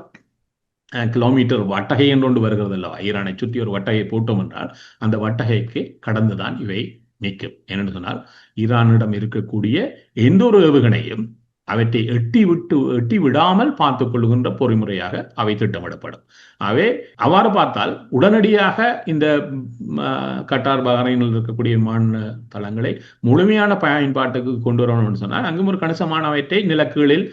கிலோமீட்டர் வட்டகை என்று ஒன்று வருகிறது அல்லவா, ஈரானை சுற்றி ஒரு வட்டகை போட்டோம் என்றால் அந்த வட்டகைக்கு கடந்துதான் இவை நிற்கும். ஏனென்று சொன்னால், ஈரானிடம் இருக்கக்கூடிய எந்த ஒரு ஏவுகணையும் அவற்றை எட்டி விடாமல் பார்த்துக் கொள்கின்ற பொறிமுறையாக அவை திட்டமிடப்படும். அவை அவ்வாறு பார்த்தால் உடனடியாக இந்த கட்டார் பஹ்ரைனில் இருக்கக்கூடிய விமான தளங்களை முழுமையான பயன்பாட்டுக்கு கொண்டு வரணும்னு சொன்னால் அங்கும் ஒரு கணிசமானவற்றை நிலக்கீழில்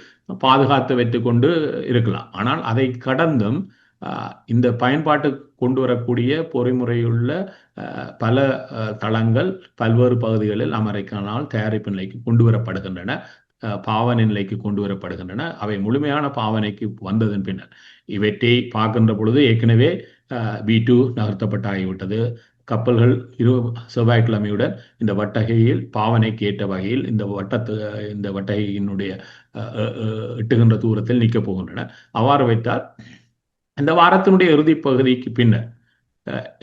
பாதுகாத்து வைத்துக் கொண்டு இருக்கலாம். ஆனால் அதை கடந்தும் இந்த பயன்பாட்டு கொண்டு வரக்கூடிய பொறிமுறையுள்ள பல தளங்கள் பல்வேறு பகுதிகளில் அமெரிக்கானால் தயாரிப்பு நிலைக்கு கொண்டு வரப்படுகின்றன, பாவனை நிலைக்கு கொண்டு வரப்படுகின்றன. அவை முழுமையான பாவனைக்கு வந்ததன் பின்னர் இவற்றை பார்க்கின்ற பொழுது ஏற்கனவே B2 நகர்த்தப்பட்டாகிவிட்டது. கப்பல்கள் செவ்வாய்க்கிழமையுடன் இந்த வட்டகையில் பாவனைக்கு ஏற்ற வகையில் இந்த வட்டகையினுடைய எட்டுகின்ற தூரத்தில் நிற்கப் போகின்றன. அவ்வாறு வைத்தால் இந்த வாரத்தினுடைய இறுதி பகுதிக்கு பின்னர்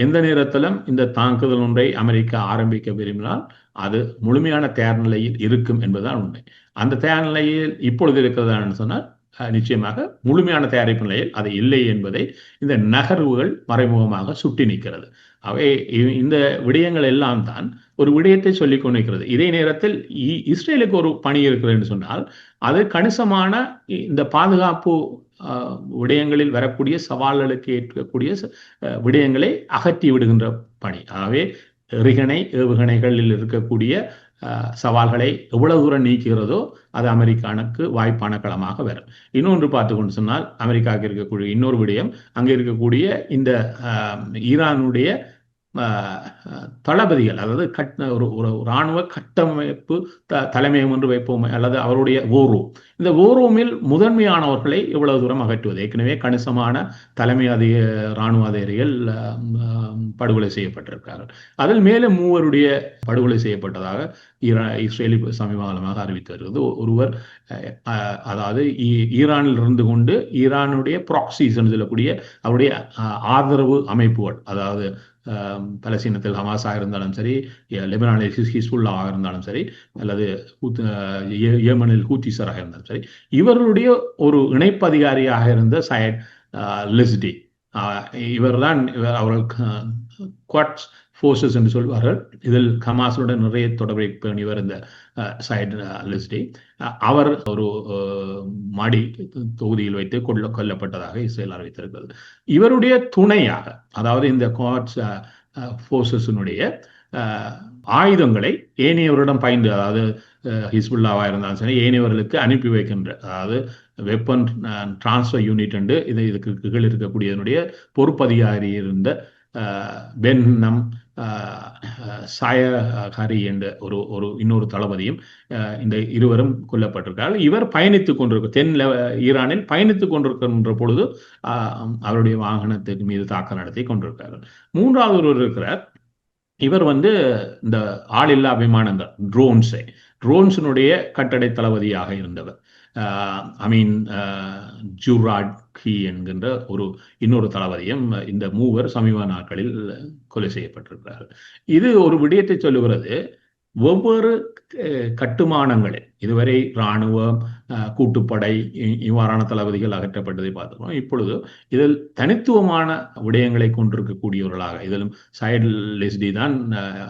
எந்த நேரத்திலும் இந்த தாக்குதல் ஒன்றை அமெரிக்கா ஆரம்பிக்க விரும்பினால் அது முழுமையான தயார் நிலையில் இருக்கும் என்பதுதான் உண்மை. அந்த தயார் நிலையில் இப்பொழுது இருக்கிறதான்னு சொன்னால் நிச்சயமாக முழுமையான தயாரிப்பு நிலையில் அது இல்லை என்பதை இந்த நகர்வுகள் மறைமுகமாக சுட்டி நிற்கிறது. அவை இந்த விடயங்கள் எல்லாம் தான் ஒரு விடயத்தை சொல்லிக் கொண்டிருக்கிறது. இதே நேரத்தில் இஸ்ரேலுக்கு ஒரு பணி இருக்கிறது என்று சொன்னால் அது கணிசமான இந்த பாதுகாப்பு விடயங்களில் வரக்கூடிய சவால்களுக்கு ஏற்கக்கூடிய விடயங்களை அகற்றி விடுகின்ற பணி. ஆகவே ஏவுகணைகளில் இருக்கக்கூடிய சவால்களை எவ்வளவு தூரம் நீக்கிறதோ அது அமெரிக்கானுக்கு வாய்ப்பான களமாக வரும். இன்னொன்று பார்த்து கொண்டு சொன்னால் அமெரிக்காவுக்கு இருக்கக்கூடிய இன்னொரு விடயம், அங்கே இருக்கக்கூடிய இந்த ஈரானுடைய தளபதிகள், அதாவது ஒரு இராணுவ கட்டமைப்பு தலைமையம் என்று வைப்போம், அல்லது அவருடைய ஓரூம், இந்த ஓரூமில் முதன்மையானவர்களை எவ்வளவு தூரம் அகற்றுவது. ஏற்கனவே கணிசமான தலைமை இராணுவ அதிகாரிகள் படுகொலை செய்யப்பட்டிருக்கிறார்கள். அதில் மேலும் 3 படுகொலை செய்யப்பட்டதாக இஸ்ரேலி சமீப காலமாக அறிவித்து வருகிறது. ஒருவர் அதாவது ஈரானில் இருந்து கொண்டு ஈரானுடைய ப்ராக்சிஸ் என்று சொல்லக்கூடிய அவருடைய ஆதரவு அமைப்புகள், அதாவது பலஸ்தீனத்தில் ஹமாஸாக இருந்தாலும் சரி, லெபனானில் ஹிஸ்புல்லாவாக இருந்தாலும் சரி, அல்லது ஏமனில் ஹூத்திஸராக இருந்தாலும் சரி, இவர்களுடைய ஒரு இணைப்பு அதிகாரியாக இருந்த சயட் லிஸ்டி, இவர்தான் அவர்கள் குவாட்ஸ் ஃபோர்ஸஸ் என்று சொல்வார்கள். இதில் ஹமாஸுடன் நிறைய தொடர்பை பேணி வருந்த சயட் லிஸ்டி, அவர் ஒரு மாடி தொகுதியில் வைத்து கொல்லப்பட்டதாக இஸ்ரேல் அறிவித்திருக்கிறது. இவருடைய துணையாக, அதாவது இந்த குவாட்ஸ் ஃபோர்ஸஸினுடைய ஆயுதங்களை ஏனையவரிடம் பயின்று, அதாவது ஹிஸ்புல்லாவாக இருந்தாலும் சரி, ஏனையவர்களுக்கு அனுப்பி வைக்கின்ற, அதாவது வெப்பன் டிரான்ஸ்ஃபர் யூனிட் என்று இதுக்கு கீழ் இருக்கக்கூடியதனுடைய பொறுப்பதிகாரி இருந்த பென்னம் சாயஹரி என்ற ஒரு இன்னொரு தளபதியும் இந்த இருவரும் கொல்லப்பட்டிருக்கிறார்கள். இவர் பயணித்துக் கொண்டிருக்க ஈரானில் பயணித்துக் கொண்டிருக்கின்ற பொழுது அவருடைய வாகனத்தின் மீது தாக்கல் நடத்தி கொண்டிருக்கிறார்கள். மூன்றாவது ஒருவர் இருக்கிறார். இவர் இந்த ஆளில்லா விமானங்கள், ட்ரோன்ஸினுடைய கட்டடை தளபதியாக இருந்தவர். ஜுராட்கி என்கின்ற இன்னொரு தளபதியும் இந்த மூவர் சமீப நாட்களில் கொலை செய்யப்பட்டிருக்கிறார்கள். இது ஒரு விடயத்தை சொல்லுகிறது. ஒவ்வொரு கட்டுமானங்களில் இதுவரை இராணுவம், கூட்டுப்படை இவ்வாறான தளபதிகள் அகற்றப்பட்டதை பார்த்துக்கிறோம். இப்பொழுது இதில் தனித்துவமான விடயங்களை கொண்டிருக்கக்கூடியவர்களாக, இதிலும் சயட் லிஸ்டி தான்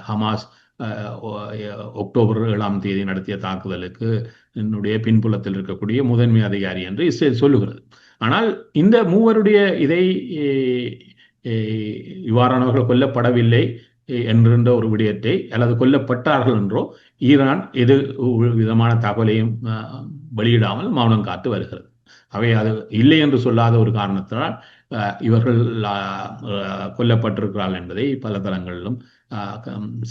ஹமாஸ் அக்டோபர் 7 நடத்திய தாக்குதலுக்கு என்னுடைய பின்புலத்தில் இருக்கக்கூடிய முதன்மை அதிகாரி என்று இஸ்ரேல் சொல்லுகிறது. ஆனால் இந்த மூவருடைய இவ்வாறானவர்கள் கொல்லப்படவில்லை என்கின்ற ஒரு விடயத்தை, அல்லது கொல்லப்பட்டார்கள் என்றோ ஈரான் எது விதமான தகவலையும் வெளியிடாமல் மௌனம் காத்து வருகிறது. அவை அது இல்லை என்று சொல்லாத ஒரு காரணத்தினால் இவர்கள் கொல்லப்பட்டிருக்கிறார்கள் என்பதை பல தளங்களிலும்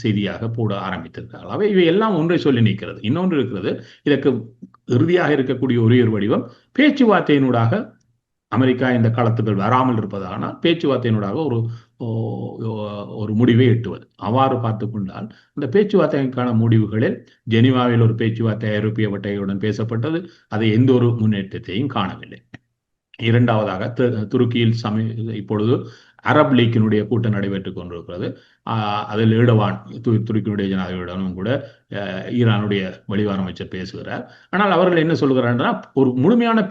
செய்தியாக போட ஆரம்பித்திருக்கிறார்கள். அவை இவை எல்லாம் ஒன்றை சொல்லி நிற்கிறது. இன்னொன்று இருக்கிறது, இதற்கு இறுதியாக இருக்கக்கூடிய ஒரே ஒரு வடிவம் பேச்சுவார்த்தையினூடாக அமெரிக்கா இந்த களத்துக்கள் வராமல் இருப்பதானால் பேச்சுவார்த்தையினூடாக ஒரு முடிவை எட்டுவது. அவ்வாறு பார்த்து கொண்டால் இந்த பேச்சுவார்த்தைக்கான முடிவுகளில் ஜெனீவாவில் ஒரு பேச்சுவார்த்தை ஐரோப்பிய வட்டையுடன் பேசப்பட்டது. அதை எந்த ஒரு முன்னேற்றத்தையும் காணவில்லை. இரண்டாவதாக துருக்கியில் இப்பொழுது அரப் லீக்கினுடைய கூட்டம் நடைபெற்றுக் கொண்டிருக்கிறது. அதில் ஈடுவான் துருக்கியினுடைய ஜனாதிபதியுடனும் கூட ஈரானுடைய வெளிவார அமைச்சர் பேசுகிறார். ஆனால் அவர்கள் என்ன சொல்கிறார்கள், ஒரு முழுமையான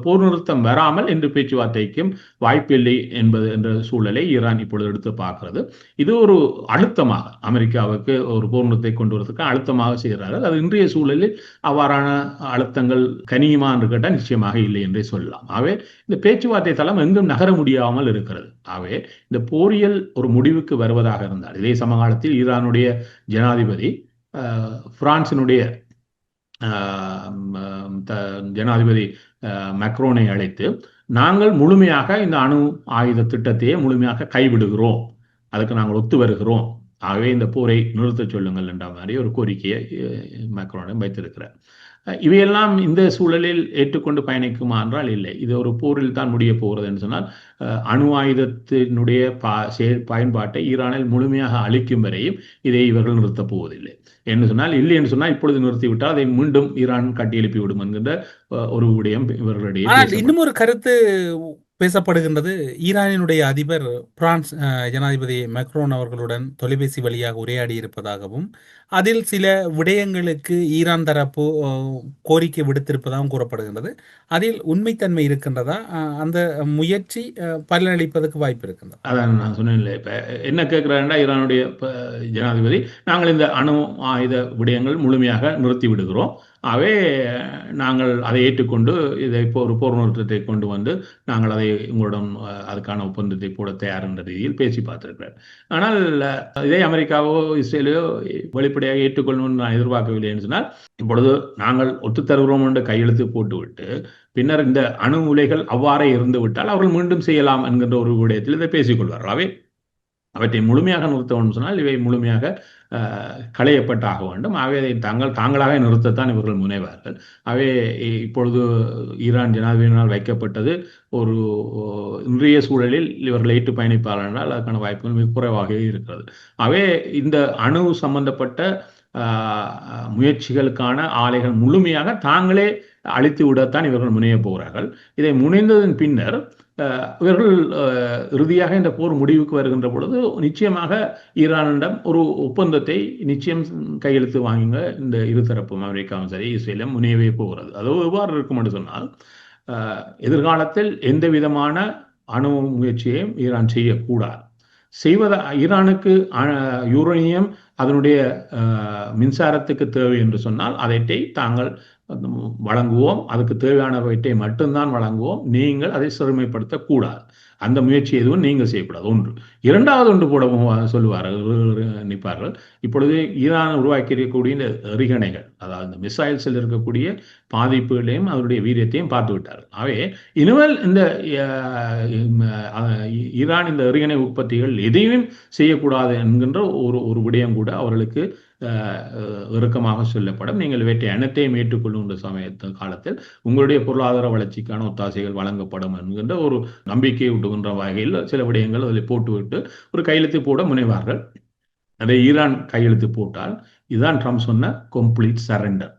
போர் நிறுத்தம் வராமல் இன்று பேச்சுவார்த்தைக்கும் வாய்ப்பில்லை என்ற சூழலை ஈரான் இப்பொழுது எடுத்து பார்க்கிறது. இது ஒரு அழுத்தமாக அமெரிக்காவுக்கு ஒரு போர் நிறுத்தத்தை கொண்டு வரதுக்கு அழுத்தமாக செய்கிறார்கள். அது இன்றைய சூழலில் அவ்வாறான அழுத்தங்கள் கனியுமா என்று கேட்டால் நிச்சயமாக இல்லை என்றே சொல்லலாம். ஆகவே இந்த பேச்சுவார்த்தை தளம் எங்கும் நகர முடியாமல் இருக்கிறது. ஆகவே இந்த போரியல் ஒரு முடிவுக்கு வருவதாக இருந்தால், இதே சமகாலத்தில் ஈரானுடைய ஜனாதிபதி பிரான்சினுடைய ஜனாதிபதி மேக்ரோனை அழைத்து, நாங்கள் முழுமையாக இந்த அணு ஆயுத திட்டத்தையே முழுமையாக கைவிடுகிறோம், அதுக்கு நாங்கள் ஒத்து வருகிறோம், ஆகவே இந்த போரை நிறுத்த சொல்லுங்கள் என்ற மாதிரி ஒரு கோரிக்கையை மேக்ரோனிடம் வைத்திருக்கிறார். இவையெல்லாம் இந்த சூழலில் ஏற்றுக்கொண்டு பயணிக்குமா என்றால் இல்லை. இது ஒரு போரில் தான் முடிய போகிறது என்று சொன்னால், அணு ஆயுதத்தினுடைய பயன்பாட்டை ஈரானில் முழுமையாக அழிக்கும் வரையும் இதை இவர்கள் நிறுத்தப் போவதில்லை என்று சொன்னால், இல்லை என்று சொன்னால் இப்பொழுது நிறுத்திவிட்டால் அதை மீண்டும் ஈரான் கட்டியெழுப்பி விடும் என்கின்ற ஒரு விடயம் இவர்களுடைய. இன்னும் ஒரு கருத்து பேசப்படுகின்றது. ஈரானினுடைய அதிபர் பிரான்ஸ் ஜனாதிபதி மேக்ரோன் அவர்களுடன் தொலைபேசி வழியாக உரையாடி இருப்பதாகவும், அதில் சில விடயங்களுக்கு ஈரான் தரப்பு கோரிக்கை விடுத்திருப்பதாகவும் கூறப்படுகின்றது. அதில் உண்மைத்தன்மை இருக்கின்றதா? அந்த முயற்சி பலனளிப்பதற்கு வாய்ப்பு இருக்கின்றது? அதான் நான் சொன்னேன். இப்ப என்ன கேட்கிறாருன்னா, ஈரானுடைய ஜனாதிபதி, நாங்கள் இந்த அணு ஆயுத விடயங்கள் முழுமையாக நிறுத்தி விடுகிறோம், ஆகவே நாங்கள் அதை ஏற்றுக்கொண்டு இதை இப்போ ஒரு போர் நிறுத்தத்தை கொண்டு வந்து நாங்கள் அதை உங்களிடம் அதுக்கான ஒப்பந்தத்தை போட தயார் என்ற ரீதியில் பேசி பார்த்திருக்கிறார். ஆனால் இதே அமெரிக்காவோ இஸ்ரேலோ வெளிப்படையாக ஏற்றுக்கொள்ளணும்னு நான் எதிர்பார்க்கவில்லை என்று சொன்னால், இப்பொழுது நாங்கள் ஒத்துத்தருகிறோம் என்று கையெழுத்து போட்டுவிட்டு பின்னர் இந்த அணு உலைகள் அவ்வாறே இருந்து விட்டால் அவர்கள் மீண்டும் செய்யலாம் என்கின்ற ஒரு விடயத்தில் இதை பேசிக்கொள்வார்கள். அவற்றை முழுமையாக நிறுத்தணும்னு சொன்னால் இவை முழுமையாக களையப்பட்டாக வேண்டும். ஆகவே அதை தாங்களாக நிறுத்தத்தான் இவர்கள் முனைவார்கள். ஆகவே இப்பொழுது ஈரான் ஜனாதிபதியினால் வைக்கப்பட்டது ஒரு இன்றைய சூழலில் இவர்கள் ஏற்று பயணிப்பார்கள் என்றால் அதுக்கான வாய்ப்புகள் மிக குறைவாகவே இருக்கிறது. ஆகவே இந்த அணு சம்பந்தப்பட்ட முயற்சிகளுக்கான ஆலைகள் முழுமையாக தாங்களே அழித்து விடத்தான் இவர்கள் முனைய போகிறார்கள். இதை முனைந்ததன் பின்னர் இவர்கள் இறுதியாக இந்த போர் முடிவுக்கு வருகின்ற பொழுது நிச்சயமாக ஈரானிடம் ஒரு ஒப்பந்தத்தை நிச்சயம் கையெழுத்து வாங்குங்க இந்த இருதரப்பும் அமெரிக்காவும் சரி இஸ்ரேலும் முனையவே போகிறது. அது எவ்வாறு இருக்கும் என்று சொன்னால் எதிர்காலத்தில் எந்த விதமான அணு முயற்சியையும் ஈரான் செய்யக்கூடாது. ஈரானுக்கு யுரேனியம் அதனுடைய மின்சாரத்துக்கு தேவை என்று சொன்னால் அதை தாங்கள் வழங்குவோம், அதுக்கு தேவையானவற்றை மட்டும்தான் வழங்குவோம், நீங்கள் அதை சிறுமைப்படுத்தக்கூடாது, அந்த முயற்சி எதுவும் நீங்கள் செய்யக்கூடாது. ஒன்று. இரண்டாவது ஒன்று போட சொல்லுவார்கள் நிற்பார்கள். இப்பொழுது ஈரான் உருவாக்கி இருக்கக்கூடிய இந்த எறிகணைகள், அதாவது இந்த மிசைல்ஸில் இருக்கக்கூடிய பாதிப்புகளையும் அதனுடைய வீரியத்தையும் பார்த்து விட்டார்கள். ஆகவே இனிமேல் இந்த ஈரான் இந்த எறிகணை உற்பத்திகள் எதையும் செய்யக்கூடாது என்கின்ற ஒரு விடயம் கூட அவர்களுக்கு இறுக்கமாக சொல்லப்படும். நீங்கள் இவற்றை அனைத்தையும் ஏற்றுக்கொள்ளுகின்ற சமயத்து காலத்தில் உங்களுடைய பொருளாதார வளர்ச்சிக்கான ஒத்தாசைகள் வழங்கப்படும் என்கின்ற ஒரு நம்பிக்கை விட்டுகின்ற வகையில் சில விடயங்கள் அதில் போட்டுவிட்டு ஒரு கையெழுத்து போட முனைவார்கள். அதை ஈரான் கையெழுத்து போட்டால் இதுதான் ட்ரம்ப் சொன்ன கம்ப்ளீட் சரண்டர்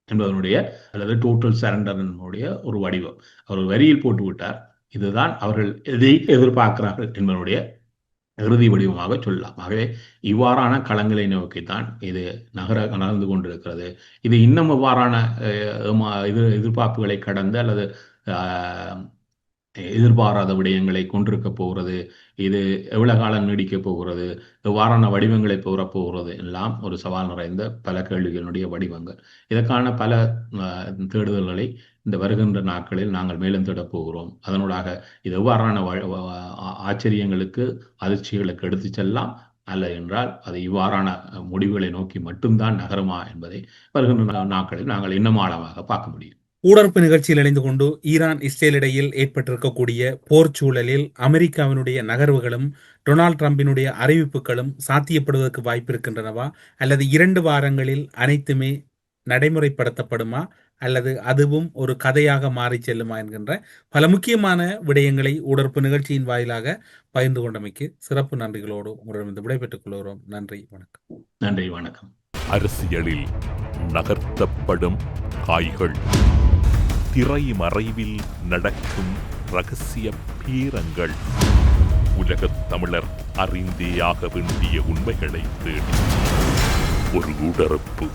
என்பதனுடைய அல்லது டோட்டல் சரண்டர் என்பதனுடைய ஒரு வடிவம். அவர் வரியில் போட்டு விட்டார். இதுதான் அவர்கள் எதை எதிர்பார்க்கிறார்கள் என்பதனுடைய இறுதி வடிவமாக சொல்லலாம். ஆகவே இவ்வாறான களங்களை நோக்கித்தான் இது நகர்ந்து கொண்டிருக்கிறது. இது இன்னும் இவ்வாறான எதிர்பார்ப்புகளை கடந்த அல்லது எதிர்பாராத விடயங்களை கொண்டிருக்க போகிறது, இது எவ்வளவு காலம் நீடிக்க போகிறது, எவ்வாறான வடிவங்களை போகிறது எல்லாம் ஒரு சவால் நிறைந்த பல கேள்விகளுடைய வடிவங்கள். இதற்கான பல தேடுதல்களை இந்த வருகின்ற நாட்களில் நாங்கள் மேலும் தேடப் போகிறோம். அதனூடாக இது எவ்வாறான ஆச்சரியங்களுக்கு அதிர்ச்சிகளுக்கு எடுத்து செல்லலாம், அல்ல என்றால் அது இவ்வாறான முடிவுகளை நோக்கி மட்டும்தான் நகருமா என்பதை வருகின்ற நாட்களில் நாங்கள் இன்னும் ஆழமாக பார்க்க முடியும். ஊடறுப்பு நிகழ்ச்சியில் இணைந்து கொண்டு ஈரான் இஸ்ரேல் இடையில் ஏற்பட்டிருக்கக்கூடிய போர் சூழலில் அமெரிக்காவினுடைய நகர்வுகளும் டொனால்ட் ட்ரம்பினுடைய அறிவிப்புகளும் சாத்தியப்படுவதற்கு வாய்ப்பு இருக்கின்றனவா, அல்லது 2 வாரங்களில் அனைத்துமே நடைமுறைப்படுத்தப்படுமா, அல்லது அதுவும் ஒரு கதையாக மாறி செல்லுமா என்கின்ற பல முக்கியமான விடயங்களை ஊடறுப்பு நிகழ்ச்சியின் வாயிலாக பகிர்ந்து கொண்டமைக்கு சிறப்பு நன்றிகளோடு உங்களிடம் விடைபெற்றுக் கொள்கிறோம். நன்றி, வணக்கம். நன்றி, வணக்கம். அரசியலில் நகர்த்தப்படும் காய்கள், திரைமறைவில் நடக்கும் இரகசிய பீரங்கள், உலகத் தமிழர் அறிந்தேயாக வேண்டிய உண்மைகளை தேடி ஒரு ஊடறுப்பு.